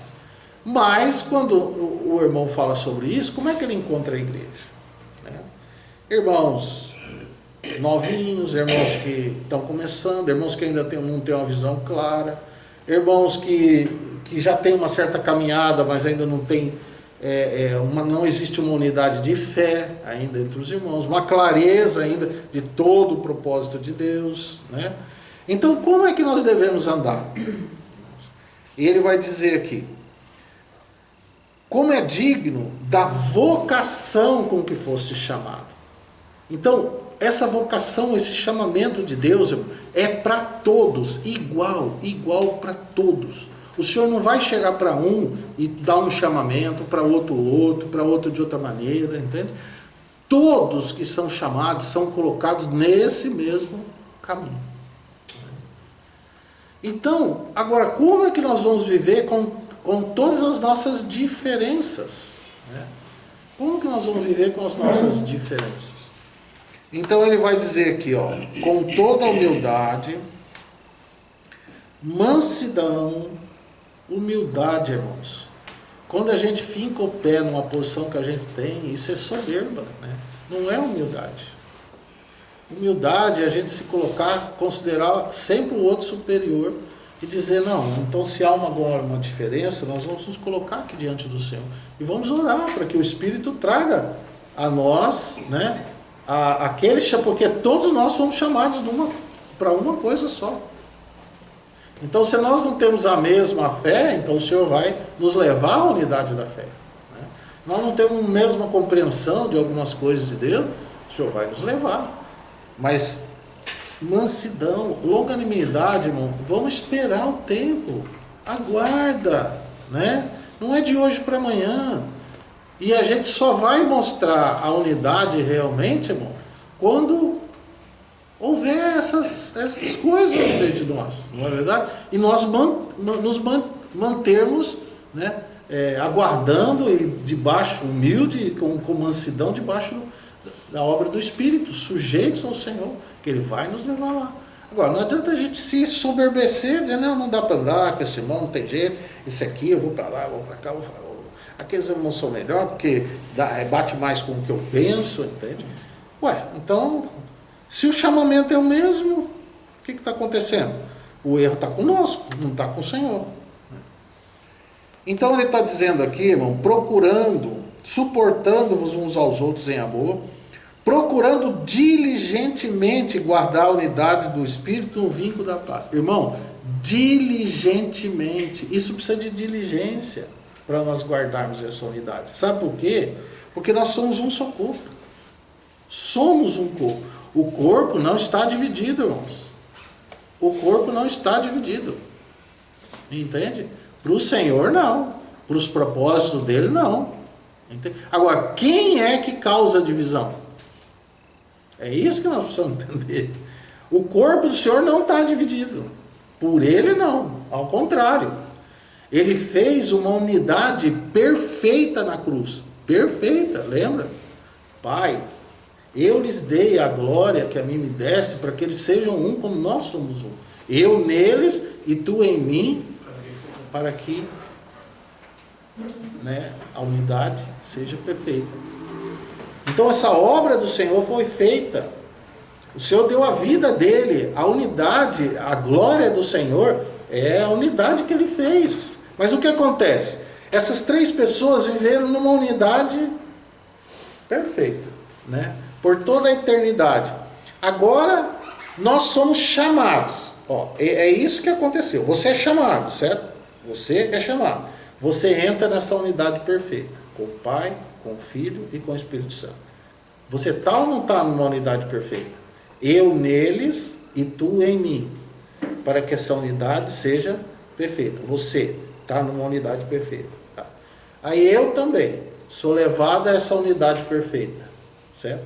Mas quando o irmão fala sobre isso, como é que ele encontra a igreja? Né? Irmãos novinhos, irmãos que estão começando, irmãos que ainda não têm uma visão clara, irmãos que já têm uma certa caminhada, mas ainda não tem, não existe uma unidade de fé ainda entre os irmãos, uma clareza ainda de todo o propósito de Deus, né? Então, como é que nós devemos andar? E ele vai dizer aqui, como é digno da vocação com que fosse chamado. Então, essa vocação, esse chamamento de Deus é para todos, igual para todos. O Senhor não vai chegar para um e dar um chamamento, para outro, para outro de outra maneira, entende? Todos que são chamados são colocados nesse mesmo caminho. Então, agora, como é que nós vamos viver com todas as nossas diferenças? Né? Como que nós vamos viver com as nossas diferenças? Então ele vai dizer aqui, ó, com toda a humildade, mansidão, humildade, irmãos. Quando a gente finca o pé numa posição que a gente tem, isso é soberba, né? Não é humildade. Humildade é a gente se colocar, considerar sempre o outro superior e dizer, não, então se há uma diferença, nós vamos nos colocar aqui diante do Senhor e vamos orar para que o Espírito traga a nós, né, porque todos nós somos chamados para uma coisa só. Então, se nós não temos a mesma fé, então o Senhor vai nos levar à unidade da fé. Né? Nós não temos a mesma compreensão de algumas coisas de Deus, o Senhor vai nos levar. Mas mansidão, longanimidade, irmão, vamos esperar o tempo. Aguarda, né? Não é de hoje para amanhã. E a gente só vai mostrar a unidade realmente, irmão, quando houver essas coisas dentro de nós, não é verdade? E nós nos mantermos, né, aguardando e debaixo, humilde, com mansidão, debaixo da obra do Espírito, sujeitos ao Senhor, que Ele vai nos levar lá. Agora, não adianta a gente se soberbecer, dizer, não dá para andar com esse irmão, não tem jeito, esse aqui eu vou para lá, eu vou para cá, aqueles irmãos são melhor, porque bate mais com o que eu penso, entende? Então, se o chamamento é o mesmo, o que está acontecendo? O erro está conosco, não está com o Senhor. Então ele está dizendo aqui, irmão, procurando, suportando-vos uns aos outros em amor, procurando diligentemente guardar a unidade do Espírito no vínculo da paz. Irmão, diligentemente, isso precisa de diligência para nós guardarmos essa unidade. Sabe por quê? Porque nós somos um só corpo. Somos um corpo. O corpo não está dividido, irmãos. O corpo não está dividido. Entende? Para o Senhor, não. Para os propósitos dele, não. Entende? Agora, quem é que causa a divisão? É isso que nós precisamos entender. O corpo do Senhor não está dividido. Por ele, não. Ao contrário. Ele fez uma unidade perfeita na cruz. Perfeita, lembra? Pai, eu lhes dei a glória que a mim me deste, para que eles sejam um como nós somos um. Eu neles e tu em mim, para que, né, a unidade seja perfeita. Então essa obra do Senhor foi feita. O Senhor deu a vida dele. A unidade, a glória do Senhor é a unidade que ele fez. Mas o que acontece? Essas três pessoas viveram numa unidade perfeita, né? Por toda a eternidade. Agora, nós somos chamados. É isso que aconteceu. Você é chamado, certo? Você é chamado. Você entra nessa unidade perfeita. Com o Pai, com o Filho e com o Espírito Santo. Você está ou não está numa unidade perfeita? Eu neles e tu em mim. Para que essa unidade seja perfeita. Você está numa unidade perfeita. Tá? Aí eu também sou levado a essa unidade perfeita. Certo?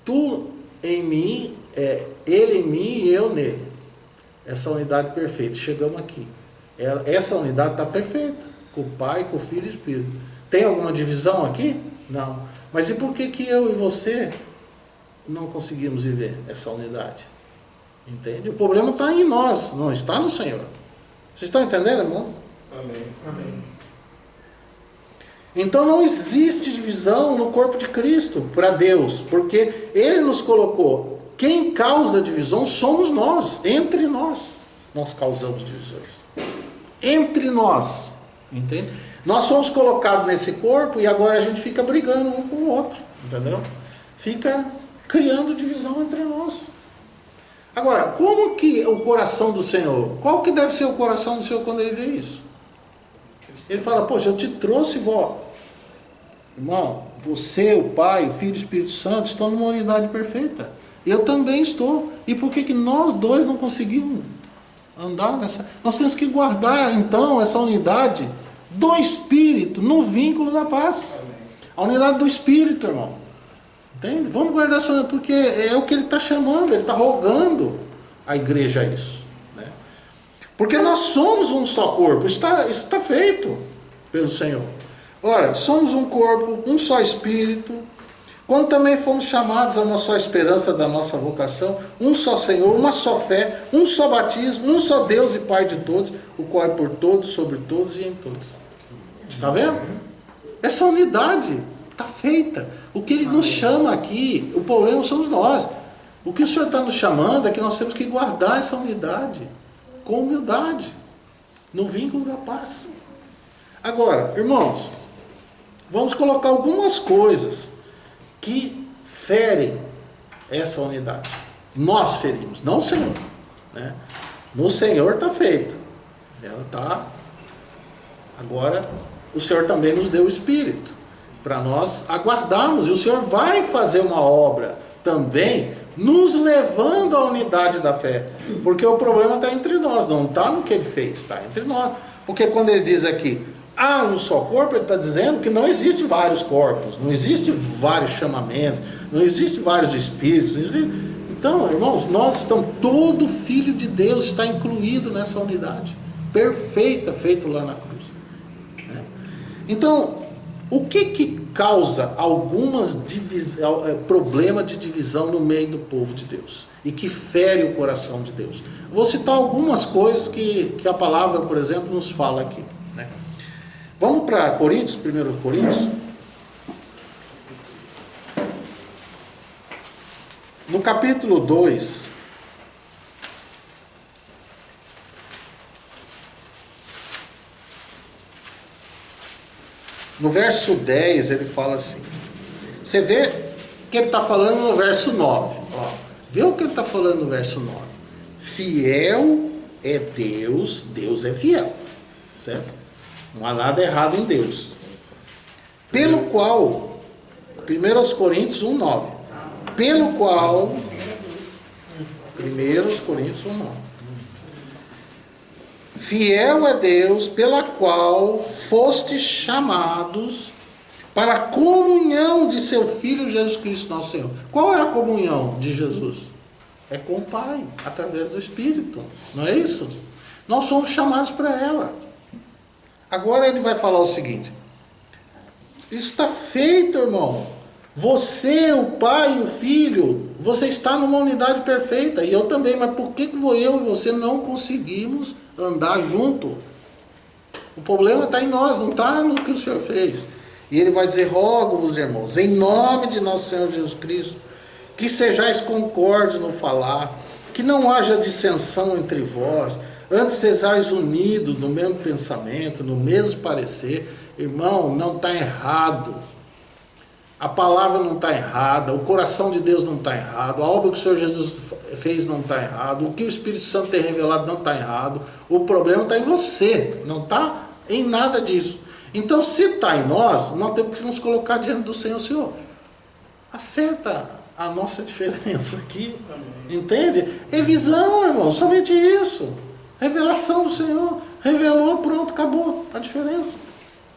Tu em mim, ele em mim e eu nele. Essa unidade perfeita. Chegamos aqui. Essa unidade está perfeita. Com o Pai, com o Filho e o Espírito. Tem alguma divisão aqui? Não. Mas e por que eu e você não conseguimos viver essa unidade? Entende? O problema está em nós, não está no Senhor. Vocês estão entendendo, irmãos? Amém. Amém. Então não existe divisão no corpo de Cristo para Deus, porque Ele nos colocou. Quem causa divisão somos nós, entre nós. Nós causamos divisões. Entre nós. Entende? Nós fomos colocados nesse corpo e agora a gente fica brigando um com o outro. Entendeu? Fica criando divisão entre nós. Agora, como que o coração do Senhor, qual que deve ser o coração do Senhor quando Ele vê isso? Ele fala, poxa, eu te trouxe, vó. Irmão, você, o Pai, o Filho e o Espírito Santo estão numa unidade perfeita. Eu também estou. E por que nós dois não conseguimos andar nessa? Nós temos que guardar, então, essa unidade do Espírito no vínculo da paz. A unidade do Espírito, irmão. Entende? Vamos guardar essa unidade, porque é o que Ele está chamando, Ele está rogando a igreja a isso. Né? Porque nós somos um só corpo. Isso está feito pelo Senhor. Ora, somos um corpo, um só Espírito. Quando também fomos chamados a uma só esperança da nossa vocação, um só Senhor, uma só fé, um só batismo, um só Deus e Pai de todos, o qual é por todos, sobre todos e em todos. Está vendo? Essa unidade está feita. O que Ele nos chama aqui, o problema somos nós. O que o Senhor está nos chamando é que nós temos que guardar essa unidade com humildade, no vínculo da paz. Agora, irmãos, vamos colocar algumas coisas que fere essa unidade. Nós ferimos, não o Senhor, né? No Senhor está feito. Ela está. Agora, o Senhor também nos deu o Espírito para nós aguardarmos. E o Senhor vai fazer uma obra também, nos levando à unidade da fé. Porque o problema está entre nós, não está no que Ele fez, está entre nós. Porque quando Ele diz aqui, há um só corpo, Ele está dizendo que não existe vários corpos, não existe vários chamamentos, não existe vários espíritos. Não existe... Então, irmãos, nós estamos, todo filho de Deus está incluído nessa unidade perfeita, feito lá na cruz. Então, o que causa algumas problema de divisão no meio do povo de Deus e que fere o coração de Deus? Vou citar algumas coisas que a palavra, por exemplo, nos fala aqui, né? Vamos para Coríntios, 1 Coríntios. No capítulo 2, no verso 10, ele fala assim. Você vê que ele está falando no verso 9. Ó, vê o que ele está falando no verso 9. Fiel é Deus, Deus é fiel. Certo? Não há nada errado em Deus. Pelo qual, 1 Coríntios 1, 9. Pelo qual, 1 Coríntios 1, 9. Fiel é Deus, pela qual fostes chamados para a comunhão de seu Filho Jesus Cristo nosso Senhor. Qual é a comunhão de Jesus? É com o Pai, através do Espírito. Não é isso? Nós somos chamados para ela. Agora ele vai falar o seguinte. Isso está feito, irmão. Você, o Pai e o Filho, você está numa unidade perfeita. E eu também. Mas por que eu e você não conseguimos andar junto? O problema está em nós, não está no que o Senhor fez. E ele vai dizer, rogo-vos, irmãos, em nome de nosso Senhor Jesus Cristo, que sejais concordes no falar, que não haja dissensão entre vós, antes sejais unidos no mesmo pensamento, no mesmo parecer. Irmão, não está errado. A palavra não está errada, o coração de Deus não está errado, a obra que o Senhor Jesus fez não está errado, o que o Espírito Santo tem revelado não está errado, o problema está em você, não está em nada disso. Então, se está em nós temos que nos colocar diante do Senhor. Senhor, acerta a nossa diferença aqui, entende? É visão, irmão, somente isso, revelação do Senhor, revelou, pronto, acabou a diferença,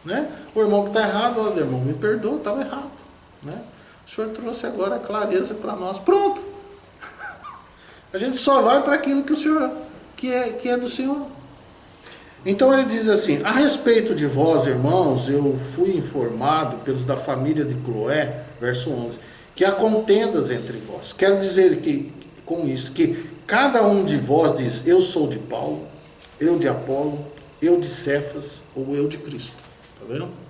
né? O irmão que está errado, olha, irmão, me perdoa, estava errado. Né? O Senhor trouxe agora a clareza para nós. Pronto. A gente só vai para aquilo que o Senhor, que é do Senhor. Então ele diz assim: a respeito de vós, irmãos, eu fui informado pelos da família de Cloé, verso 11, que há contendas entre vós. Quero dizer que com isso que cada um de vós diz: eu sou de Paulo, eu de Apolo, eu de Cefas ou eu de Cristo. Está vendo?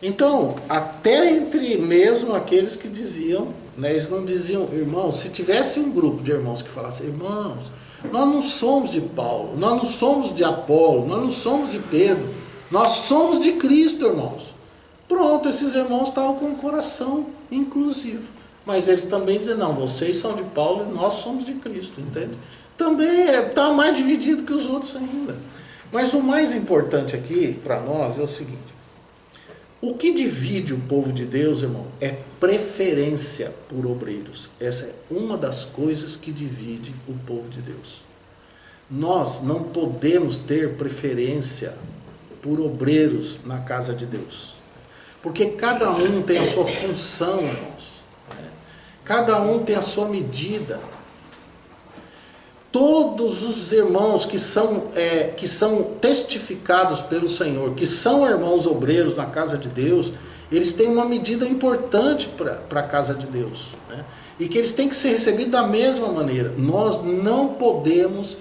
Então, até entre mesmo aqueles que diziam, né, eles não diziam, irmãos, se tivesse um grupo de irmãos que falasse, irmãos, nós não somos de Paulo, nós não somos de Apolo, nós não somos de Pedro, nós somos de Cristo, irmãos. Pronto, esses irmãos estavam com o coração inclusivo. Mas eles também dizem, não, vocês são de Paulo e nós somos de Cristo, entende? Também está mais dividido que os outros ainda. Mas o mais importante aqui para nós é o seguinte. O que divide o povo de Deus, irmão, é preferência por obreiros. Essa é uma das coisas que divide o povo de Deus. Nós não podemos ter preferência por obreiros na casa de Deus. Porque cada um tem a sua função, irmãos. Cada um tem a sua medida. Todos os irmãos que são testificados pelo Senhor, que são irmãos obreiros na casa de Deus, eles têm uma medida importante para a casa de Deus, né? E que eles têm que ser recebidos da mesma maneira. Nós não podemos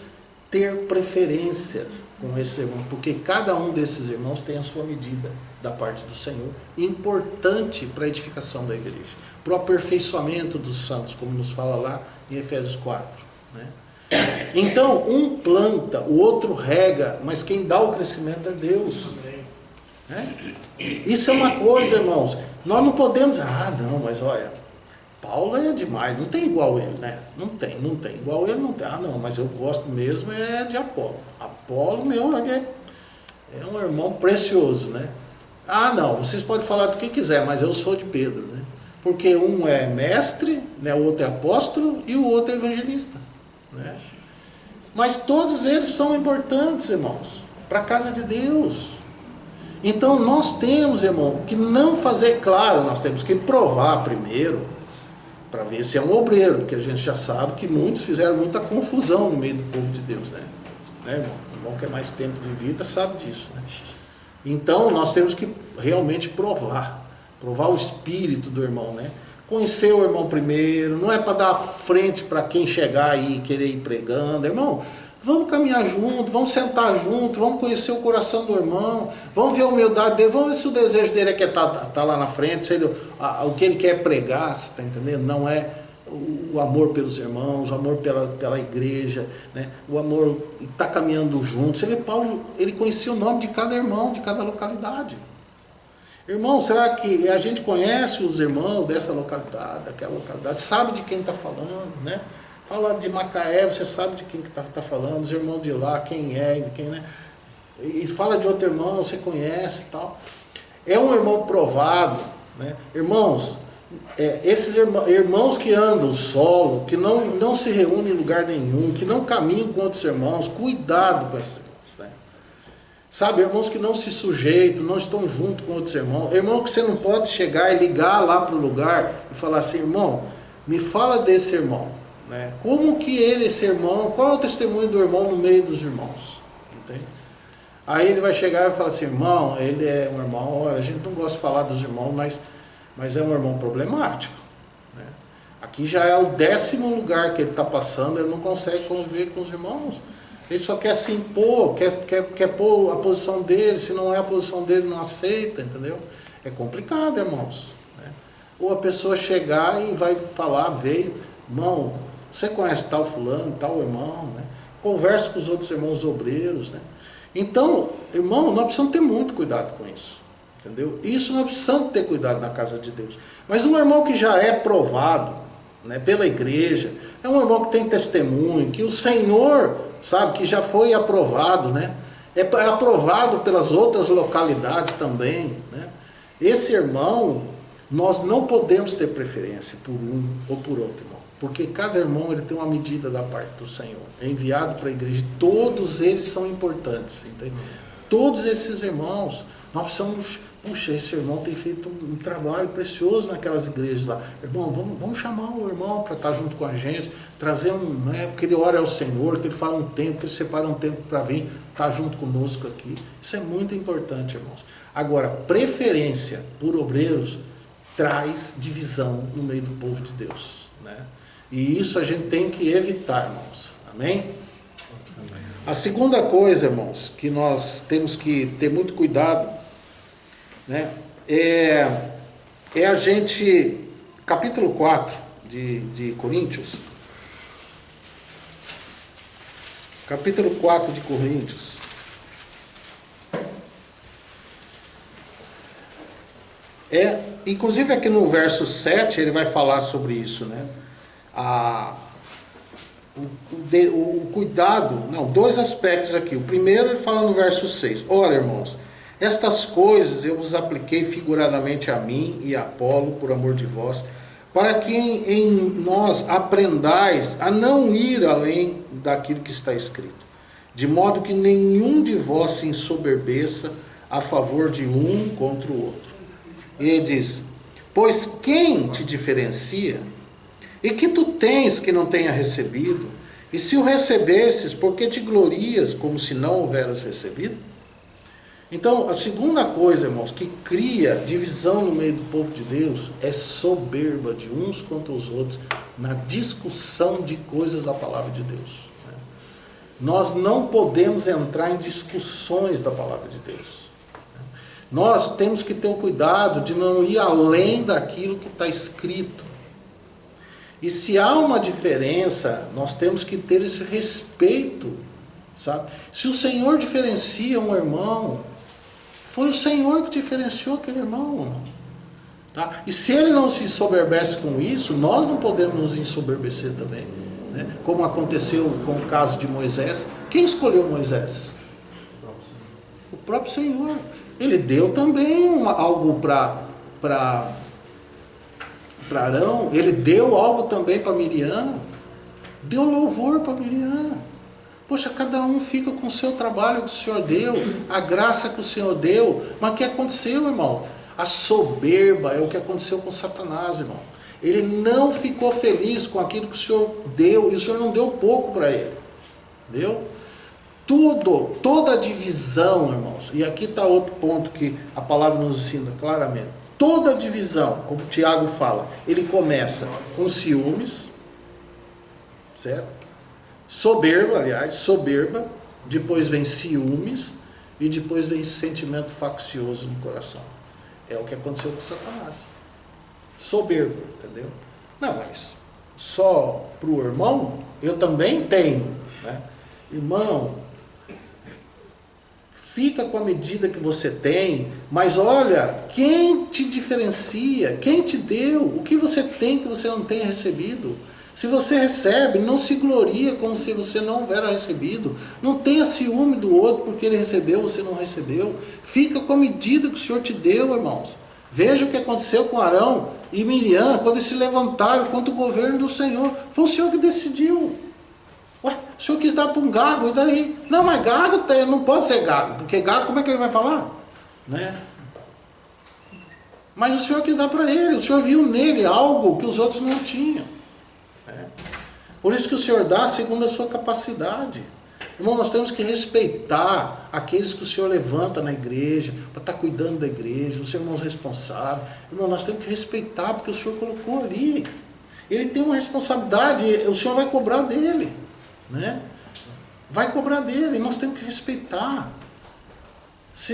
ter preferências com esses irmãos, porque cada um desses irmãos tem a sua medida da parte do Senhor, importante para a edificação da igreja, para o aperfeiçoamento dos santos, como nos fala lá em Efésios 4, né? Então, um planta, o outro rega, mas quem dá o crescimento é Deus. né? Isso é uma coisa, irmãos, nós não podemos, não, mas olha, Paulo é demais, não tem igual ele, né? Não tem igual ele, não tem. Não, mas eu gosto mesmo é de Apolo. Apolo, meu, é um irmão precioso, né? Não, vocês podem falar do que quiser, mas eu sou de Pedro, né? Porque um é mestre, né? O outro é apóstolo e o outro é evangelista, né? Mas todos eles são importantes, irmãos, para a casa de Deus. Então nós temos, irmão, que não fazer, claro, nós temos que provar primeiro, para ver se é um obreiro, porque a gente já sabe que muitos fizeram muita confusão no meio do povo de Deus, né? Irmão? O irmão que é mais tempo de vida sabe disso, né? Então nós temos que realmente provar o espírito do irmão, né? Conhecer o irmão primeiro, não é para dar frente para quem chegar aí e querer ir pregando, irmão. Vamos caminhar junto, vamos sentar junto, vamos conhecer o coração do irmão, vamos ver a humildade dele, vamos ver se o desejo dele é que tá lá na frente, se ele, o que ele quer pregar, você está entendendo? Não é o amor pelos irmãos, o amor pela igreja, né? O amor está caminhando junto. Você vê, Paulo, ele conhecia o nome de cada irmão, de cada localidade. Irmão, será que a gente conhece os irmãos dessa localidade, daquela localidade, sabe de quem está falando, né? Fala de Macaé, você sabe de quem que tá falando, os irmãos de lá, quem é, de quem, né? E fala de outro irmão, você conhece e tal. É um irmão provado, né? Irmãos, esses irmãos que andam solo, que não se reúnem em lugar nenhum, que não caminham com outros irmãos, cuidado com esses irmãos, né? Sabe, irmãos que não se sujeitam, não estão junto com outros irmãos. Irmão que você não pode chegar e ligar lá para o lugar e falar assim, irmão, me fala desse irmão. Né? Como que esse irmão, qual é o testemunho do irmão no meio dos irmãos? Entende? Aí ele vai chegar e falar assim, irmão, ele é um irmão, olha, a gente não gosta de falar dos irmãos, mas é um irmão problemático, né? Aqui já é o 10º lugar que ele está passando, ele não consegue conviver com os irmãos, ele só quer se impor, quer pôr a posição dele, se não é a posição dele não aceita, entendeu? É complicado, irmãos, né? Ou a pessoa chegar e vai falar, irmão, você conhece tal fulano, tal irmão, né? Conversa com os outros irmãos obreiros, né? Então, irmão, nós precisamos ter muito cuidado com isso, entendeu? Isso nós precisamos ter cuidado na casa de Deus. Mas um irmão que já é provado, né, pela igreja, é um irmão que tem testemunho, que o Senhor, sabe, que já foi aprovado, né? É aprovado pelas outras localidades também, né? Esse irmão, nós não podemos ter preferência por um ou por outro irmão. Porque cada irmão ele tem uma medida da parte do Senhor. É enviado para a igreja. Todos eles são importantes. Entende? Todos esses irmãos, nós precisamos... Puxa, esse irmão tem feito um trabalho precioso naquelas igrejas lá. Irmão, vamos chamar o irmão para estar junto com a gente. Trazer que ele ore ao Senhor, que ele fala um tempo, que ele separa um tempo para vir estar junto conosco aqui. Isso é muito importante, irmãos. Agora, preferência por obreiros traz divisão no meio do povo de Deus, né? E isso a gente tem que evitar, irmãos. Amém? A segunda coisa, irmãos, que nós temos que ter muito cuidado, né, é a gente, capítulo 4 de Coríntios, capítulo 4 de Coríntios, inclusive aqui no verso 7 ele vai falar sobre isso, né? O cuidado, dois aspectos aqui. O primeiro ele fala no verso 6, olha, irmãos, estas coisas eu vos apliquei figuradamente a mim e a Apolo por amor de vós, para que em nós aprendais a não ir além daquilo que está escrito, de modo que nenhum de vós se ensoberbeça a favor de um contra o outro. E ele diz, pois quem te diferencia? E que tu tens que não tenha recebido? E se o recebesses, por que te glorias como se não houveras recebido? Então, a segunda coisa, irmãos, que cria divisão no meio do povo de Deus é soberba de uns contra os outros na discussão de coisas da palavra de Deus, né? Nós não podemos entrar em discussões da palavra de Deus. Nós temos que ter o cuidado de não ir além daquilo que está escrito. E se há uma diferença, nós temos que ter esse respeito, sabe? Se o Senhor diferencia um irmão, Foi o Senhor que diferenciou aquele irmão. Tá? E se ele não se ensoberbece com isso, nós não podemos nos ensoberbecer também. Né? Como aconteceu com o caso de Moisés. Quem escolheu Moisés? O próprio Senhor. Ele deu também algo para Arão. Ele deu algo também para Miriam. Deu louvor para Miriam. Poxa, cada um fica com o seu trabalho que o Senhor deu, a graça que o Senhor deu. Mas o que aconteceu, irmão? A soberba é o que aconteceu com Satanás, irmão. Ele não ficou feliz com aquilo que o Senhor deu, e o Senhor não deu pouco para ele. Deu? Toda a divisão, irmãos, e aqui está outro ponto que a palavra nos ensina claramente. Toda a divisão, como o Tiago fala, ele começa com ciúmes, certo? Soberba, depois vem ciúmes, e depois vem sentimento faccioso no coração. É o que aconteceu com Satanás. Soberba, entendeu? Não, mas só para o irmão, eu também tenho. Né? Irmão, fica com a medida que você tem, mas olha, quem te diferencia, quem te deu, o que você tem que você não tenha recebido. Se você recebe, não se gloria como se você não houvera recebido. Não tenha ciúme do outro porque ele recebeu, você não recebeu. Fica com a medida que o Senhor te deu, irmãos. Veja o que aconteceu com Arão e Miriam, quando eles se levantaram contra o governo do Senhor. Foi o Senhor que decidiu. Ué, o Senhor quis dar para um gago, e daí? Não, mas gago não pode ser gago, porque gago, como é que ele vai falar? Né? Mas o Senhor quis dar para ele, o Senhor viu nele algo que os outros não tinham. Por isso que o Senhor dá segundo a sua capacidade. Irmão, nós temos que respeitar aqueles que o Senhor levanta na igreja, para estar cuidando da igreja, os irmãos responsáveis. Irmão, nós temos que respeitar, porque o Senhor colocou ali. Ele tem uma responsabilidade, o Senhor vai cobrar dele. Né? Vai cobrar dele, e nós temos que respeitar.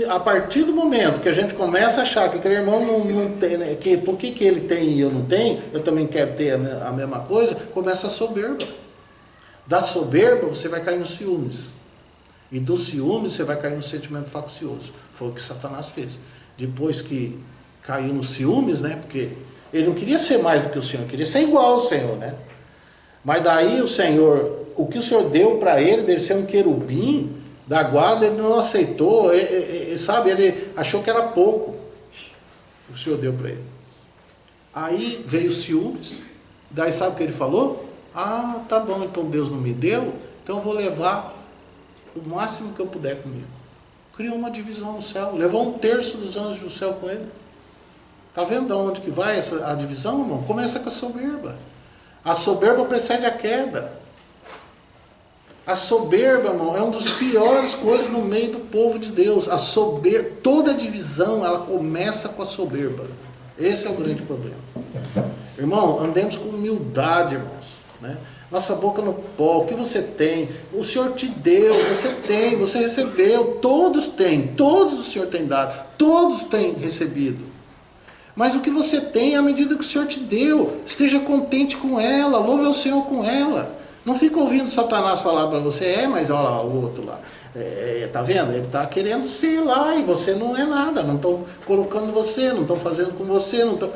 A partir do momento que a gente começa a achar que aquele irmão não tem, né, por que ele tem e eu não tenho, eu também quero ter a mesma coisa, começa a soberba. Da soberba você vai cair nos ciúmes. E do ciúmes você vai cair no sentimento faccioso. Foi o que Satanás fez. Depois que caiu nos ciúmes, né, porque ele não queria ser mais do que o Senhor, queria ser igual ao Senhor. Né? Mas daí o Senhor, o que o Senhor deu para ele, dele ser um querubim, da guarda, ele não aceitou, sabe, ele achou que era pouco, o Senhor deu para ele. Aí veio os ciúmes, daí sabe o que ele falou? Ah, tá bom, então Deus não me deu, então eu vou levar o máximo que eu puder comigo. Criou uma divisão no céu, levou 1/3 dos anjos do céu com ele. Tá vendo de onde que vai a divisão, irmão? Começa com a soberba. A soberba precede a queda. A soberba, irmão, é uma das piores coisas no meio do povo de Deus. A soberba, toda divisão, ela começa com a soberba. Esse é o grande problema. Irmão, andemos com humildade, irmãos. Né? Nossa boca no pó, o que você tem? O Senhor te deu, você tem, você recebeu. Todos têm, todos o Senhor tem dado, todos têm recebido. Mas o que você tem é a medida que o Senhor te deu. Esteja contente com ela, louve ao Senhor com ela. Não fica ouvindo Satanás falar para você, mas olha lá o outro lá. Tá vendo? Ele está querendo ser lá e você não é nada. Não estão colocando você, não estão fazendo com você. Não tão...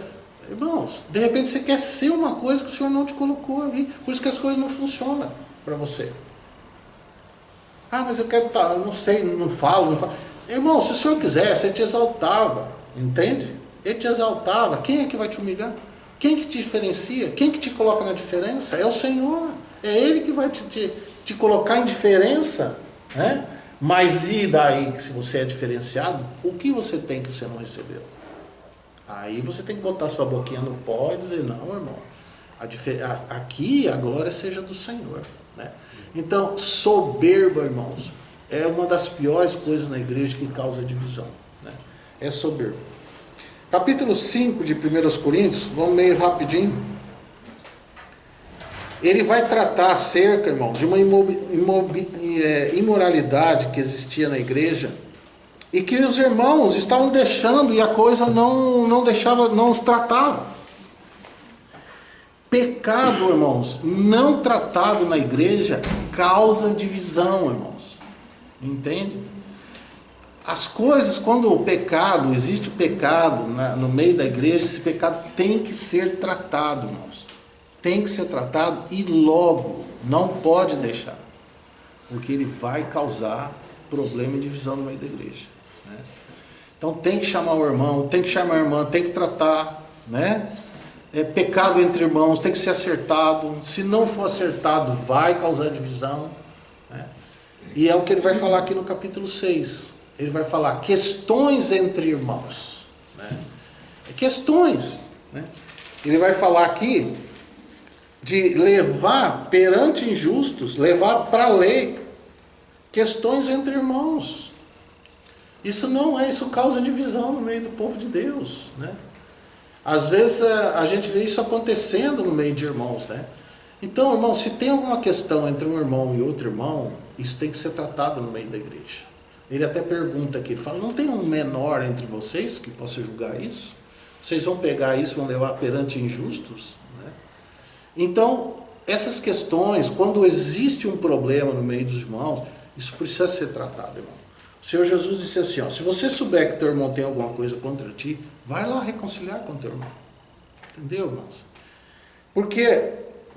Irmãos, de repente você quer ser uma coisa que o Senhor não te colocou ali. Por isso que as coisas não funcionam para você. Ah, mas eu quero estar, não sei, não falo. Irmão, se o Senhor quisesse, Ele te exaltava. Entende? Ele te exaltava. Quem é que vai te humilhar? Quem que te diferencia? Quem que te coloca na diferença? É o Senhor. É Ele que vai te colocar em diferença. Né? Mas e daí, se você é diferenciado, o que você tem que você não recebeu? Aí você tem que botar sua boquinha no pó e dizer, não, irmão, aqui a glória seja do Senhor. Né? Então, soberba, irmãos, é uma das piores coisas na igreja que causa divisão. Né? É soberba. Capítulo 5 de 1 Coríntios, vamos meio rapidinho. Ele vai tratar acerca, irmão, de uma imoralidade que existia na igreja e que os irmãos estavam deixando e a coisa não deixava, não os tratava. Pecado, irmãos, não tratado na igreja causa divisão, irmãos. Entende? As coisas, quando o pecado, existe o pecado no meio da igreja, esse pecado tem que ser tratado, irmãos. Tem que ser tratado e logo, não pode deixar. Porque ele vai causar problema e divisão no meio da igreja, né? Então tem que chamar o irmão, tem que chamar a irmã, tem que tratar, né? Pecado entre irmãos tem que ser acertado. Se não for acertado, vai causar divisão, né? E é o que ele vai falar aqui no capítulo 6. Ele vai falar questões entre irmãos, né? Questões, né? Ele vai falar aqui de levar perante injustos, levar para a lei questões entre irmãos. Isso causa divisão no meio do povo de Deus, né? Às vezes a gente vê isso acontecendo no meio de irmãos, né? Então, irmão, se tem alguma questão entre um irmão e outro irmão, isso tem que ser tratado no meio da igreja. Ele até pergunta aqui, ele fala, não tem um menor entre vocês que possa julgar isso? Vocês vão pegar isso e vão levar perante injustos, né? Então, essas questões, quando existe um problema no meio dos irmãos, isso precisa ser tratado, irmão. O Senhor Jesus disse assim, ó, se você souber que teu irmão tem alguma coisa contra ti, vai lá reconciliar com teu irmão. Entendeu, irmãos? Porque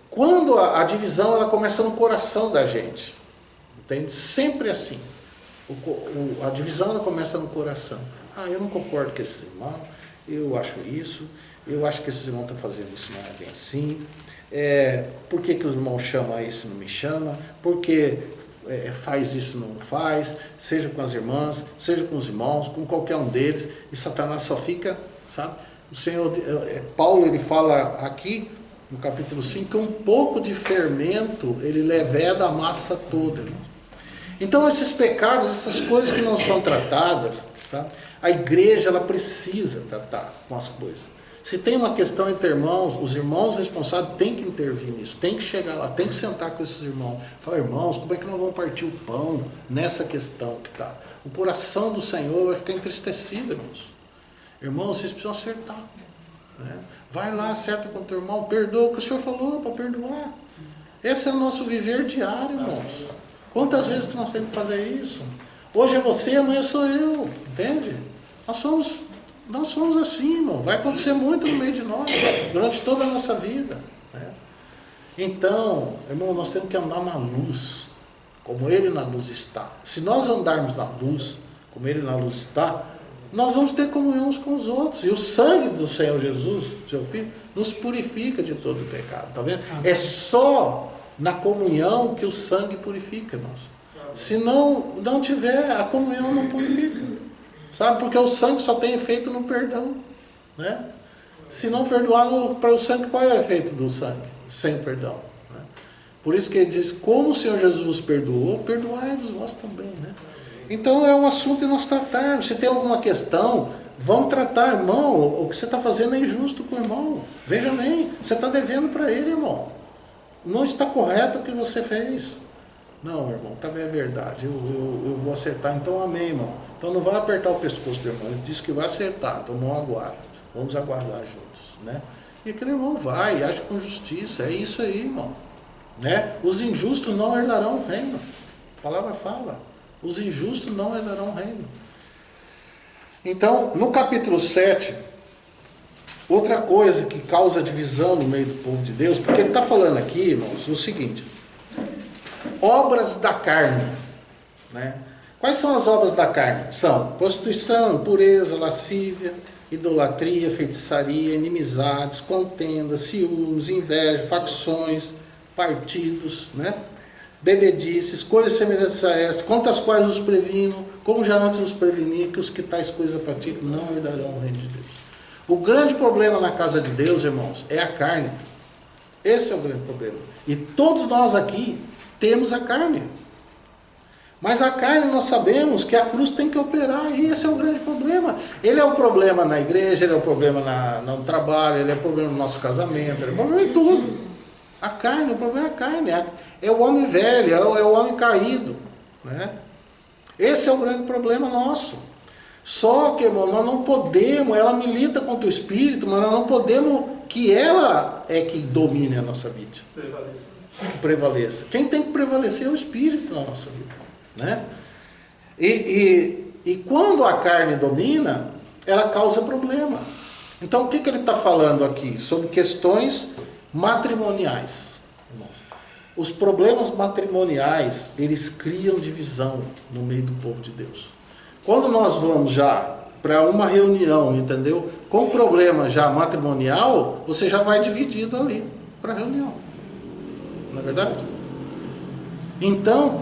quando a divisão ela começa no coração da gente, entende? Sempre assim. A divisão ela começa no coração. Ah, eu não concordo com esses irmãos, eu acho isso, eu acho que esses irmãos estão fazendo isso, não é bem assim. Por que os irmãos chamam isso e não me chamam? Por que faz isso não faz? Seja com as irmãs, seja com os irmãos, com qualquer um deles. E Satanás só fica, sabe? O Senhor, Paulo ele fala aqui no capítulo 5 que um pouco de fermento ele leveda a massa toda, irmãos. Então esses pecados, essas coisas que não são tratadas, sabe? A igreja ela precisa tratar com as coisas. Se tem uma questão entre irmãos, os irmãos responsáveis têm que intervir nisso, tem que chegar lá, tem que sentar com esses irmãos. Falar, irmãos, como é que nós vamos partir o pão nessa questão que está? O coração do Senhor vai ficar entristecido, irmãos. Irmãos, vocês precisam acertar, né? Vai lá, acerta com o teu irmão, perdoa o que o Senhor falou para perdoar. Esse é o nosso viver diário, irmãos. Quantas vezes que nós temos que fazer isso? Hoje é você, amanhã sou eu, entende? Nós somos assim, irmão. Vai acontecer muito no meio de nós, durante toda a nossa vida, né? Então, irmão, nós temos que andar na luz, como Ele na luz está. Se nós andarmos na luz, como Ele na luz está, nós vamos ter comunhão uns com os outros. E o sangue do Senhor Jesus, seu Filho, nos purifica de todo o pecado, tá vendo? É só na comunhão que o sangue purifica, irmãos. Se não tiver, a comunhão não purifica. Sabe? Porque o sangue só tem efeito no perdão, né? Se não perdoar para o sangue, qual é o efeito do sangue? Sem perdão, né? Por isso que ele diz, como o Senhor Jesus perdoou, perdoai-vos vós também, né? Então é um assunto de nós tratarmos. Se tem alguma questão, vamos tratar, irmão. O que você está fazendo é injusto com o irmão. Veja bem, você está devendo para ele, irmão. Não está correto o que você fez. Não, irmão, também é verdade. Eu vou acertar, então amém, irmão. Então não vai apertar o pescoço do irmão. Ele disse que vai acertar, então não aguarda. Vamos aguardar juntos, né? E aquele irmão vai, age com justiça. É isso aí, irmão, né? Os injustos não herdarão o reino. A palavra fala. Os injustos não herdarão o reino. Então, no capítulo 7, outra coisa que causa divisão no meio do povo de Deus, porque ele está falando aqui, irmãos, o seguinte: obras da carne, né? Quais são as obras da carne? São prostituição, impureza, lascívia, idolatria, feitiçaria, inimizades, contendas, ciúmes, inveja, facções, partidos, né? Bebedices, coisas semelhantes a essas, contra as quais os previno, como já antes os preveni, que os que tais coisas praticam não herdarão o reino de Deus. O grande problema na casa de Deus, irmãos, é a carne. Esse é o grande problema. E todos nós aqui temos a carne. Mas a carne nós sabemos que a cruz tem que operar, e esse é o grande problema. Ele é o problema na igreja, ele é o problema no trabalho, ele é o problema no nosso casamento, ele é o problema em tudo. A carne, o problema é a carne, é o homem velho, é o homem caído, né? Esse é o grande problema nosso. Só que, irmão, nós não podemos, ela milita contra o espírito, mas nós não podemos que ela é que domine a nossa vida. Prevaleça. Quem tem que prevalecer é o espírito na nossa vida, né? E E quando a carne domina, ela causa problema. Então o que ele está falando aqui? Sobre questões matrimoniais. Os problemas matrimoniais, eles criam divisão no meio do povo de Deus. Quando nós vamos já para uma reunião, entendeu? Com problema já matrimonial, você já vai dividido ali para a reunião. Não é verdade? Então,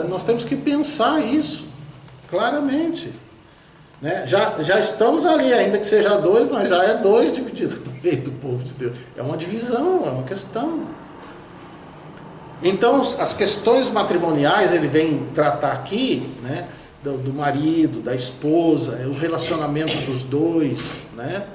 nós temos que pensar isso claramente. Né? Já estamos ali, ainda que seja dois, mas já é dois divididos no meio do povo de Deus. É uma divisão, é uma questão. Então, as questões matrimoniais, ele vem tratar aqui, né, do marido, da esposa, o relacionamento dos dois, né?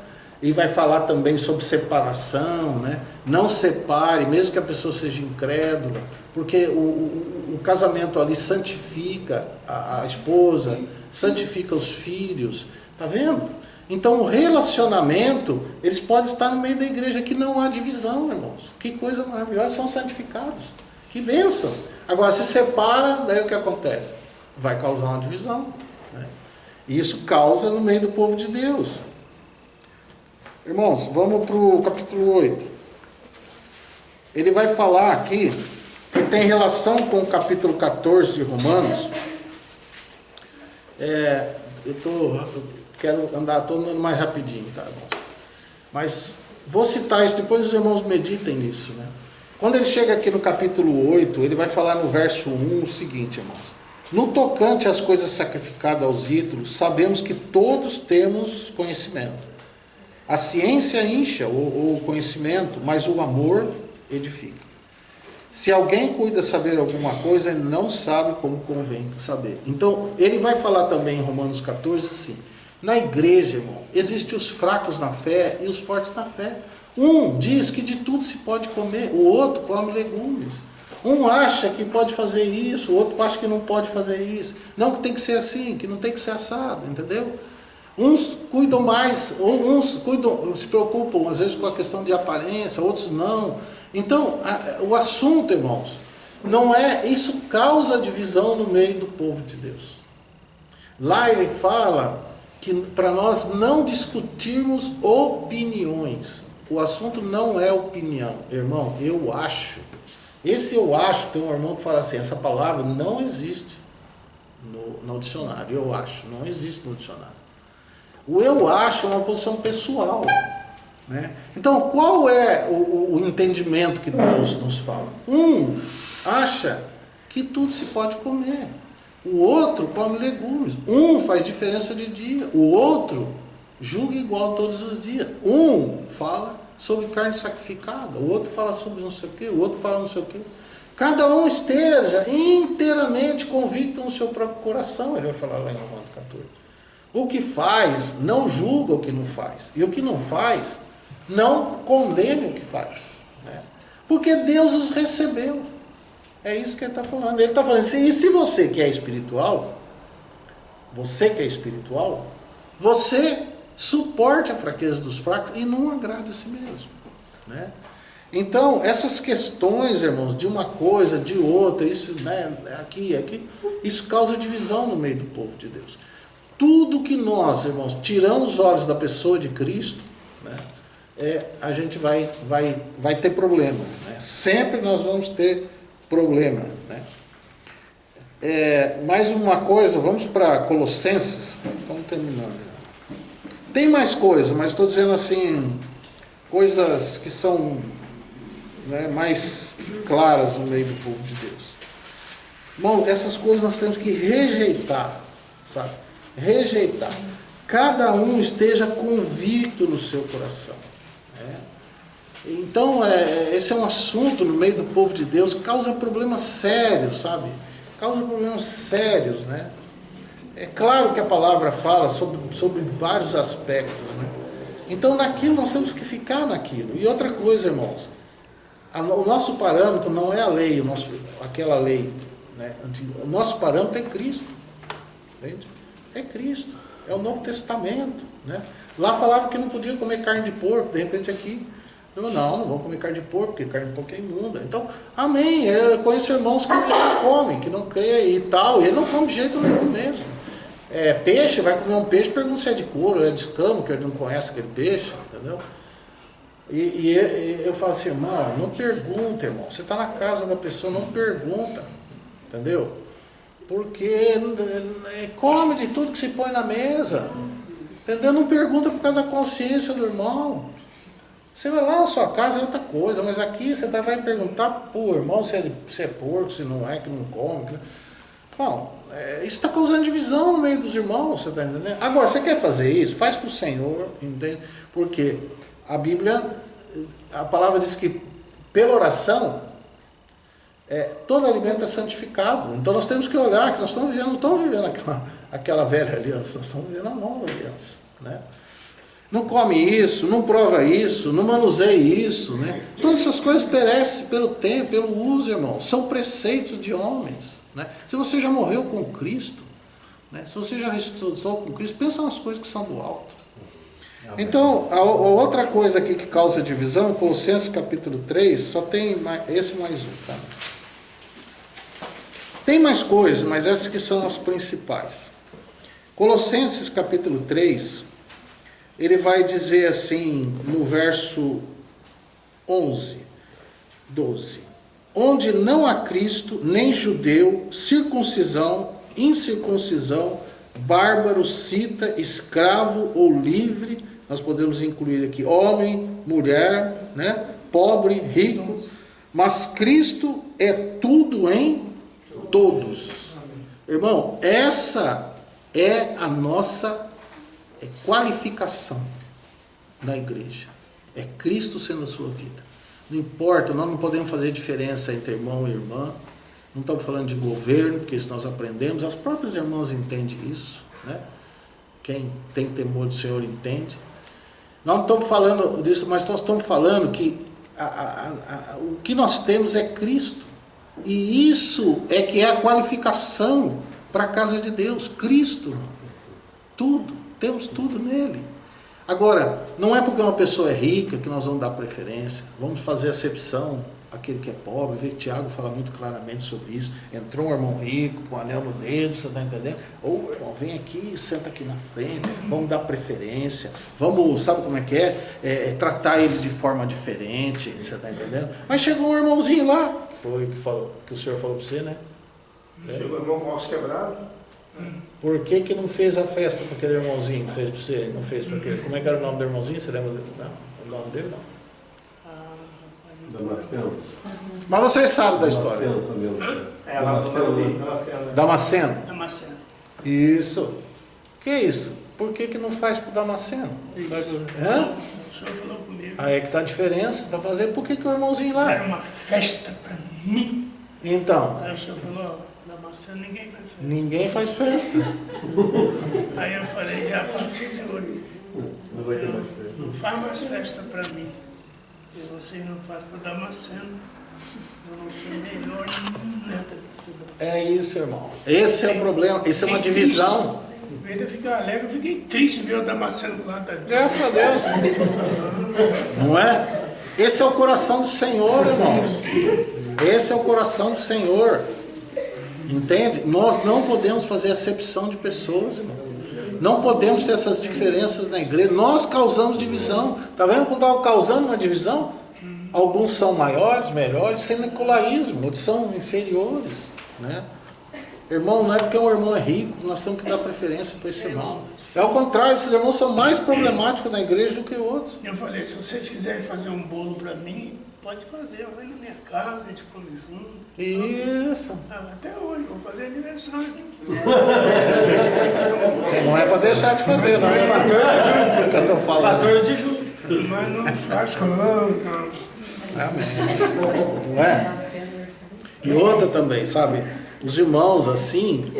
E vai falar também sobre separação, né? Não separe, mesmo que a pessoa seja incrédula, porque o casamento ali santifica a esposa, santifica os filhos, tá vendo? Então o relacionamento, eles podem estar no meio da igreja, que não há divisão, irmãos. Que coisa maravilhosa, são santificados. Que bênção! Agora, se separa, daí o que acontece? Vai causar uma divisão. Né? E isso causa no meio do povo de Deus. Irmãos, vamos para o capítulo 8. Ele vai falar aqui, que tem relação com o capítulo 14 de Romanos. Eu quero todo mundo mais rapidinho, tá, irmãos? Mas vou citar isso, depois os irmãos meditem nisso, né? Quando ele chega aqui no capítulo 8, ele vai falar no verso 1 o seguinte, irmãos. No tocante às coisas sacrificadas aos ídolos, sabemos que todos temos conhecimento. A ciência incha o conhecimento, mas o amor edifica. Se alguém cuida saber alguma coisa, ele não sabe como convém saber. Então, ele vai falar também em Romanos 14 assim, na igreja, irmão, existem os fracos na fé e os fortes na fé. Um diz que de tudo se pode comer, o outro come legumes. Um acha que pode fazer isso, o outro acha que não pode fazer isso. Não, que tem que ser assim, que não tem que ser assado, entendeu? Uns cuidam mais, uns se preocupam às vezes com a questão de aparência, outros não. Então, o assunto, irmãos, não é, isso causa divisão no meio do povo de Deus. Lá ele fala que para nós não discutirmos opiniões. O assunto não é opinião, irmão, eu acho. Esse eu acho, tem um irmão que fala assim, essa palavra não existe no dicionário, eu acho, não existe no dicionário. O eu acho é uma posição pessoal. Né? Então, qual é o entendimento que Deus nos fala? Um acha que tudo se pode comer. O outro come legumes. Um faz diferença de dia. O outro julga igual todos os dias. Um fala sobre carne sacrificada. O outro fala sobre não sei o quê. O outro fala não sei o quê. Cada um esteja inteiramente convicto no seu próprio coração. Ele vai falar lá em Romanos 14. O que faz, não julga o que não faz. E o que não faz, não condene o que faz. Né? Porque Deus os recebeu. É isso que ele está falando. Ele está falando assim, e se você que é espiritual, você suporte a fraqueza dos fracos e não agrade a si mesmo. Né? Então, essas questões, irmãos, de uma coisa, de outra, isso, né, aqui, isso causa divisão no meio do povo de Deus. Tudo que nós, irmãos, tiramos os olhos da pessoa de Cristo, né, a gente vai ter problema. Né? Sempre nós vamos ter problema. Né? Mais uma coisa, vamos para Colossenses. Estamos terminando. Tem mais coisas, mas estou dizendo assim, coisas que são, né, mais claras no meio do povo de Deus. Irmão, essas coisas nós temos que rejeitar, sabe? Rejeitar. Cada um esteja convicto no seu coração. Né? Então, esse é um assunto no meio do povo de Deus que causa problemas sérios, sabe? Causa problemas sérios, né? É claro que a palavra fala sobre vários aspectos, né? Então, naquilo nós temos que ficar naquilo. E outra coisa, irmãos, o nosso parâmetro não é a lei, aquela lei, né? O nosso parâmetro é Cristo. Entende? É Cristo, é o Novo Testamento. Né? Lá falava que não podia comer carne de porco, de repente aqui, não vou comer carne de porco, porque carne de porco é imunda. Então, amém, eu conheço irmãos que não comem, que não creem e tal, e ele não come de jeito nenhum mesmo. peixe, vai comer um peixe, pergunta se é de couro, é de escamo, que ele não conhece aquele peixe, entendeu? E eu falo assim, irmão, não pergunta, irmão. Você está na casa da pessoa, não pergunta, entendeu? Porque come de tudo que se põe na mesa, entendeu? Não pergunta por causa da consciência do irmão. Você vai lá na sua casa é outra coisa, mas aqui você vai perguntar pro irmão se é porco, se não é, que não come. Bom, isso está causando divisão no meio dos irmãos, você está entendendo? Agora, você quer fazer isso? Faz para o Senhor, entende? Porque a Bíblia, a palavra diz que pela oração, todo alimento é santificado. Então nós temos que olhar que nós não estamos vivendo aquela velha aliança, nós estamos vivendo a nova aliança, né? Não come isso, não prova isso, não manuseie isso, né? Todas essas coisas perecem pelo tempo, pelo uso, irmão. São preceitos de homens, né? Se você já morreu com Cristo, né? Se você já ressuscitou com Cristo, pensa nas coisas que são do alto. Então, a outra coisa aqui que causa divisão, Colossenses capítulo 3, só tem esse mais um, tá? Tem mais coisas, mas essas que são as principais. Colossenses capítulo 3, ele vai dizer assim, no verso 11, 12. Onde não há Cristo, nem judeu, circuncisão, incircuncisão, bárbaro, cita, escravo ou livre, nós podemos incluir aqui homem, mulher, né? Pobre, rico, mas Cristo é tudo em todos. Irmão, essa é a nossa qualificação na igreja. É Cristo sendo a sua vida. Não importa, nós não podemos fazer diferença entre irmão e irmã. Não estamos falando de governo, porque isso nós aprendemos. As próprias irmãs entendem isso, né? Quem tem temor do Senhor entende. Nós não estamos falando disso, mas nós estamos falando que o que nós temos é Cristo. E isso é que é a qualificação para a casa de Deus. Cristo. Tudo. Temos tudo nele. Agora, não é porque uma pessoa é rica que nós vamos dar preferência. Vamos fazer acepção àquele que é pobre. Vê que Tiago fala muito claramente sobre isso. Entrou um irmão rico com um anel no dedo, você está entendendo? Ou, irmão, vem aqui, senta aqui na frente, vamos dar preferência. Vamos, sabe como é que é? Tratar ele de forma diferente, você está entendendo? Mas chegou um irmãozinho lá, que o senhor falou para você, né? Chegou o irmão com o osso quebrado. Por que não fez a festa para aquele irmãozinho? Fez para você? Não fez para aquele? Como é que era o nome do irmãozinho? Você lembra? Não, o nome dele não. Damasceno. Mas vocês sabem da história. Damasceno. Damasceno. Isso. Que é isso? Por que não faz para o Damasceno? Hã? O senhor falou comigo. Aí é que está a diferença. Está fazendo. Por que o irmãozinho lá? Era uma festa para mim. Então. Aí o senhor falou, Damasceno ninguém faz festa. Ninguém faz festa. Aí eu falei, a partir de hoje, não faz mais festa para mim. E vocês não fazem para o Damasceno. Eu não sou melhor em nada. É isso, irmão. Esse é o problema. Isso é uma divisão. Em vez de eu ficar alegre, eu fiquei triste ver o Damasceno lá da gente. Graças a Deus. Não é? Esse é o coração do Senhor, irmãos. Esse é o coração do Senhor. Entende? Nós não podemos fazer acepção de pessoas, irmão. Não podemos ter essas diferenças na igreja. Nós causamos divisão. Está vendo quando estava causando uma divisão? Alguns são maiores, melhores, sem nicolaísmo. Outros são inferiores, né? Irmão, não é porque um irmão é rico, nós temos que dar preferência para esse irmão. É ao contrário, esses irmãos são mais problemáticos na igreja do que outros. Eu falei, se vocês quiserem fazer um bolo para mim, pode fazer. Eu vou na minha casa, a gente come junto. Isso. Até hoje, vou fazer aniversário. Não é para deixar de fazer, não. É o que eu estou falando. 14 de julho. Mas não faz não. Amém. Não é? E outra também, sabe? Os irmãos assim,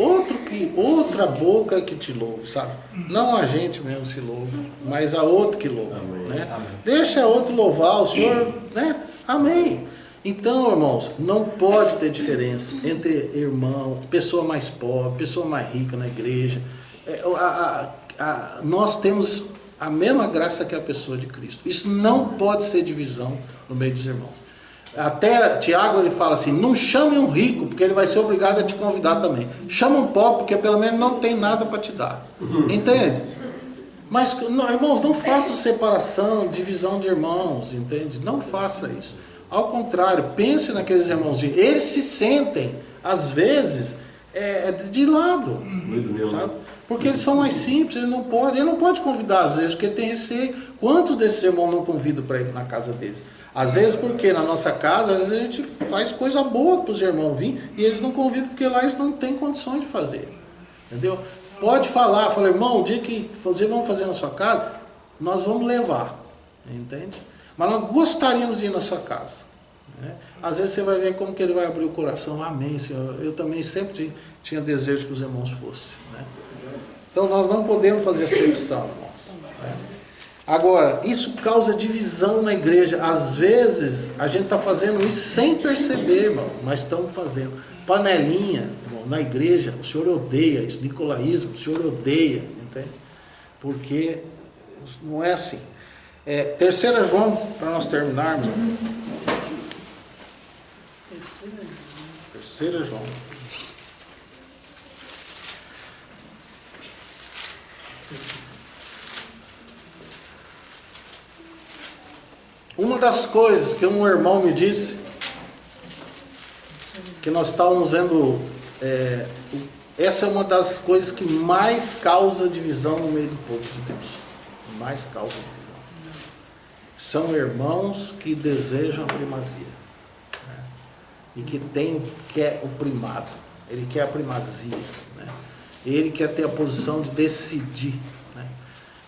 outra boca que te louve, sabe? Não a gente mesmo se louva, mas a outro que louva, né? Deixa a outro louvar o Senhor, né? Amém. Então, irmãos, não pode ter diferença entre irmão, pessoa mais pobre, pessoa mais rica na igreja. Nós temos a mesma graça que a pessoa de Cristo. Isso não pode ser divisão no meio dos irmãos. Até Tiago ele fala assim, não chame um rico, porque ele vai ser obrigado a te convidar também. Chama um pobre, porque pelo menos não tem nada para te dar. Entende? Mas, não, irmãos, não faça separação, divisão de irmãos, entende? Não faça isso. Ao contrário, pense naqueles irmãozinhos. Eles se sentem, às vezes, de lado, sabe? Porque eles são mais simples, ele não pode convidar às vezes, porque tem receio. Quantos desses irmãos não convidam para ir na casa deles? Às vezes porque na nossa casa, às vezes a gente faz coisa boa para os irmãos vir, e eles não convidam porque lá eles não têm condições de fazer. Entendeu? Pode falar, fala, irmão, o dia que vocês vão fazer na sua casa, nós vamos levar. Entende? Mas nós gostaríamos de ir na sua casa. Né? Às vezes você vai ver como que ele vai abrir o coração. Amém, Senhor. Eu também sempre tinha desejo que os irmãos fossem. Né? Então nós não podemos fazer acepção, irmãos. Né? Agora, isso causa divisão na igreja. Às vezes a gente está fazendo isso sem perceber, irmão, mas estamos fazendo. Panelinha, irmão, na igreja, o senhor odeia isso. Nicolaísmo, o senhor odeia, entende? Porque não é assim. 3 João, para nós terminarmos. 3 João. Uma das coisas que um irmão me disse, que nós estávamos vendo, essa é uma das coisas que mais causa divisão no meio do povo de Deus. Mais causa divisão. São irmãos que desejam a primazia. Né? E que quer o primado. Ele quer a primazia. Né? Ele quer ter a posição de decidir. Né?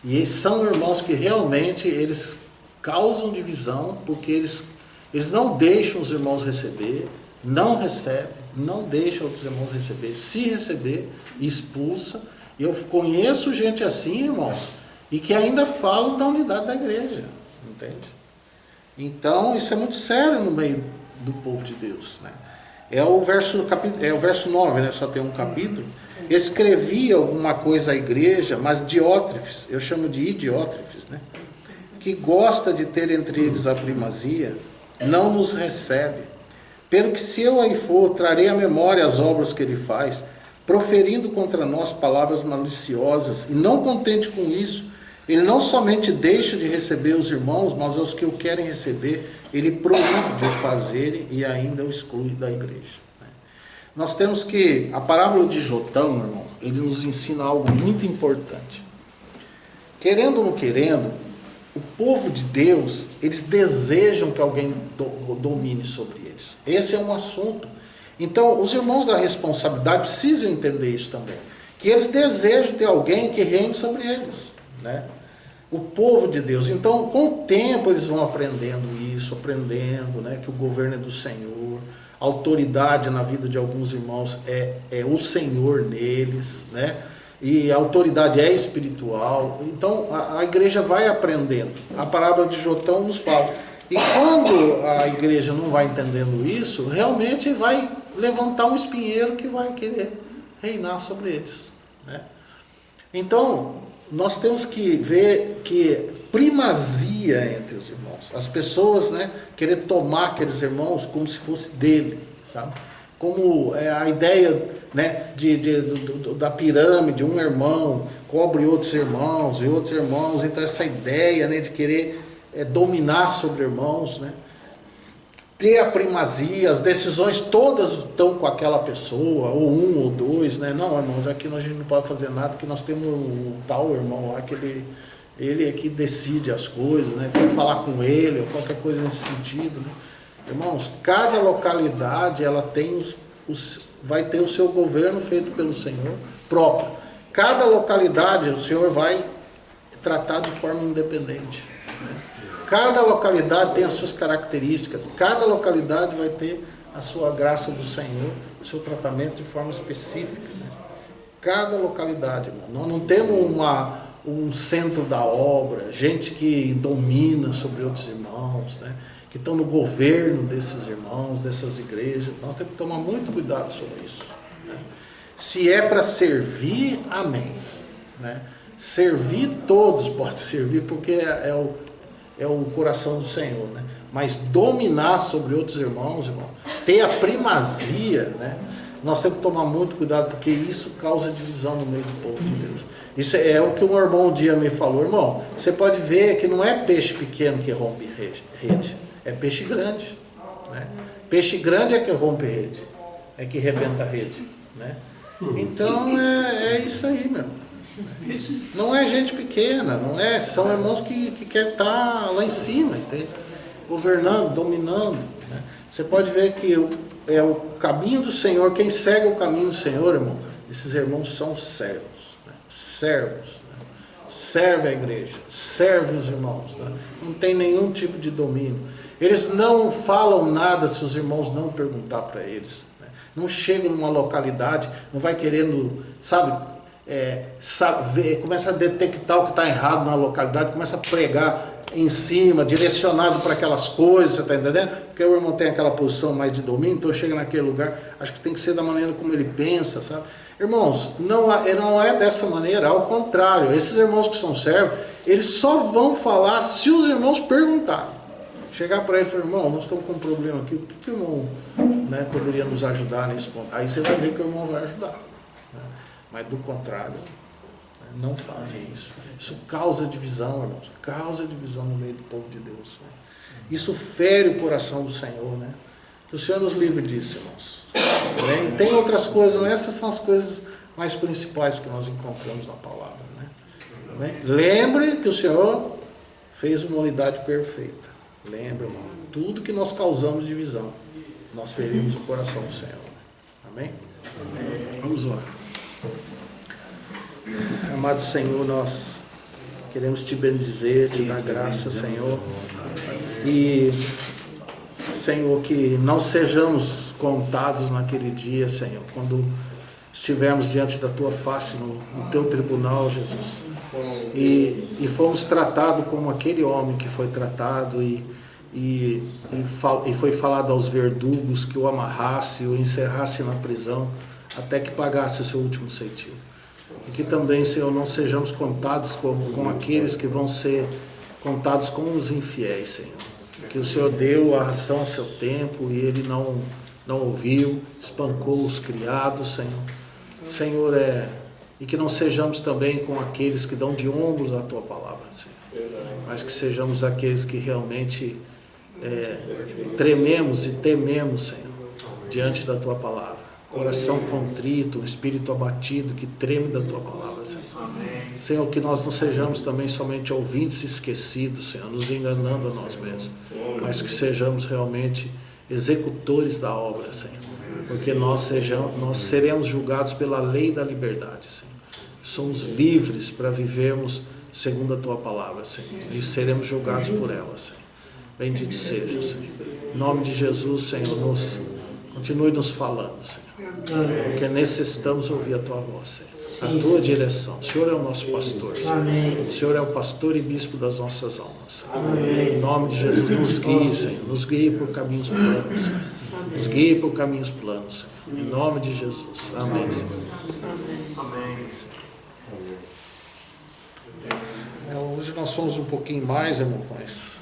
E esses são irmãos que realmente eles causam divisão, porque eles não deixam os irmãos receber, não recebem, não deixam outros irmãos receber. Se receber, expulsa. Eu conheço gente assim, irmãos, e que ainda falam da unidade da igreja. Entende? Então, isso é muito sério no meio do povo de Deus. Né? É o verso 9, né? Só tem um capítulo. Escrevia alguma coisa à igreja, mas Diótrefes, eu chamo de Idiótrefes, né? Que gosta de ter entre eles a primazia, não nos recebe. Pelo que se eu aí for, trarei à memória as obras que ele faz, proferindo contra nós palavras maliciosas, e não contente com isso, ele não somente deixa de receber os irmãos, mas os que o querem receber, ele proíbe de o fazerem e ainda o exclui da igreja. Nós temos que, a parábola de Jotão, irmão, ele nos ensina algo muito importante. Querendo ou não querendo, o povo de Deus, eles desejam que alguém domine sobre eles. Esse é um assunto. Então, os irmãos da responsabilidade precisam entender isso também. Que eles desejam ter alguém que reine sobre eles. Né? O povo de Deus. Então, com o tempo, eles vão aprendendo isso, aprendendo, né, que o governo é do Senhor. A autoridade na vida de alguns irmãos é o Senhor neles, né? E a autoridade é espiritual. Então a igreja vai aprendendo. A parábola de Jotão nos fala. E quando a igreja não vai entendendo isso, realmente vai levantar um espinheiro que vai querer reinar sobre eles, né? Então nós temos que ver que primazia entre os irmãos, as pessoas, né, querer tomar aqueles irmãos como se fosse dele, sabe? Como a ideia, né, da pirâmide, um irmão cobre outros irmãos, e outros irmãos, então essa ideia, né, de querer dominar sobre irmãos, né, ter a primazia, as decisões todas estão com aquela pessoa, ou um ou dois, né? Não, irmãos, aqui a gente não pode fazer nada, que nós temos um tal irmão lá que ele é que decide as coisas, né? Tem que falar com ele, ou qualquer coisa nesse sentido, né? Irmãos, cada localidade ela tem vai ter o seu governo feito pelo Senhor próprio. Cada localidade o Senhor vai tratar de forma independente, né? Cada localidade tem as suas características, cada localidade vai ter a sua graça do Senhor, o seu tratamento de forma específica, né? Cada localidade, irmão. Nós não temos um centro da obra, gente que domina sobre outros irmãos, né? Que estão no governo desses irmãos, dessas igrejas. Nós temos que tomar muito cuidado sobre isso, né? Se é para servir, amém, né? Servir, todos podem servir, porque é o coração do Senhor, né? Mas dominar sobre outros irmãos, irmão, ter a primazia, né? Nós temos que tomar muito cuidado, porque isso causa divisão no meio do povo de Deus. Isso é o que um irmão um dia me falou. Irmão, você pode ver que não é peixe pequeno que rompe rede, é peixe grande, né? Peixe grande é que rompe rede, é que rebenta a rede, né? Então é isso aí, meu. Não é gente pequena, não é, são irmãos que querem estar lá em cima, entende? Governando, dominando, né? Você pode ver que é o caminho do Senhor, quem segue o caminho do Senhor, irmão, esses irmãos são servos, né? Servos, né? Serve a igreja, serve os irmãos, né? Não tem nenhum tipo de domínio. Eles não falam nada se os irmãos não perguntar para eles, né? Não chegam numa localidade, não vai querendo, sabe, começa a detectar o que está errado na localidade, começa a pregar em cima, direcionado para aquelas coisas, você está entendendo? Porque o irmão tem aquela posição mais de domínio, então chega naquele lugar, acho que tem que ser da maneira como ele pensa, sabe? Irmãos, não é dessa maneira, ao contrário, esses irmãos que são servos, eles só vão falar se os irmãos perguntarem. Chegar para ele e falar, irmão, nós estamos com um problema aqui, o que o irmão, né, poderia nos ajudar nesse ponto? Aí você vai ver que o irmão vai ajudar, né? Mas do contrário, não fazem isso. Isso causa divisão, irmãos. Causa divisão no meio do povo de Deus, né? Isso fere o coração do Senhor, né? Que o Senhor nos livre disso, irmãos. E tem outras coisas, mas essas são as coisas mais principais que nós encontramos na palavra, né? Lembre que o Senhor fez uma unidade perfeita. Lembre, irmão. Tudo que nós causamos divisão, nós ferimos o coração do Senhor. Amém? Vamos orar. Amado Senhor, nós queremos te bendizer, te dar graça, Senhor. E, Senhor, que não sejamos contados naquele dia, Senhor, quando estivermos diante da tua face no teu tribunal, Jesus. E fomos tratados como aquele homem que foi tratado e foi falado aos verdugos que o amarrasse, o encerrasse na prisão, até que pagasse o seu último centavo. E que também, Senhor, não sejamos contados com aqueles que vão ser contados como os infiéis, Senhor. Que o Senhor deu a ração a seu tempo e ele não ouviu, espancou os criados, Senhor. Senhor, e que não sejamos também com aqueles que dão de ombros a tua palavra, Senhor. Mas que sejamos aqueles que realmente trememos e tememos, Senhor, diante da tua palavra. Coração contrito, um espírito abatido que treme da tua palavra, Senhor. Senhor, que nós não sejamos também somente ouvintes esquecidos, Senhor, nos enganando a nós mesmos, mas que sejamos realmente executores da obra, Senhor, porque nós seremos julgados pela lei da liberdade, Senhor. Somos livres para vivermos segundo a tua palavra, Senhor, e seremos julgados por ela, Senhor. Bendito seja, Senhor. Em nome de Jesus, Senhor, continue nos falando, Senhor, porque necessitamos ouvir a tua voz, Senhor, a tua direção. O Senhor é o nosso pastor, Senhor. O Senhor é o pastor e bispo das nossas almas, Senhor. Em nome de Jesus, nos guie, Senhor, nos guie por caminhos planos, Senhor. Nos guie por caminhos planos, Senhor. Em nome de Jesus. Amém, Senhor. Amém, Senhor. Hoje nós fomos um pouquinho mais, irmão, mas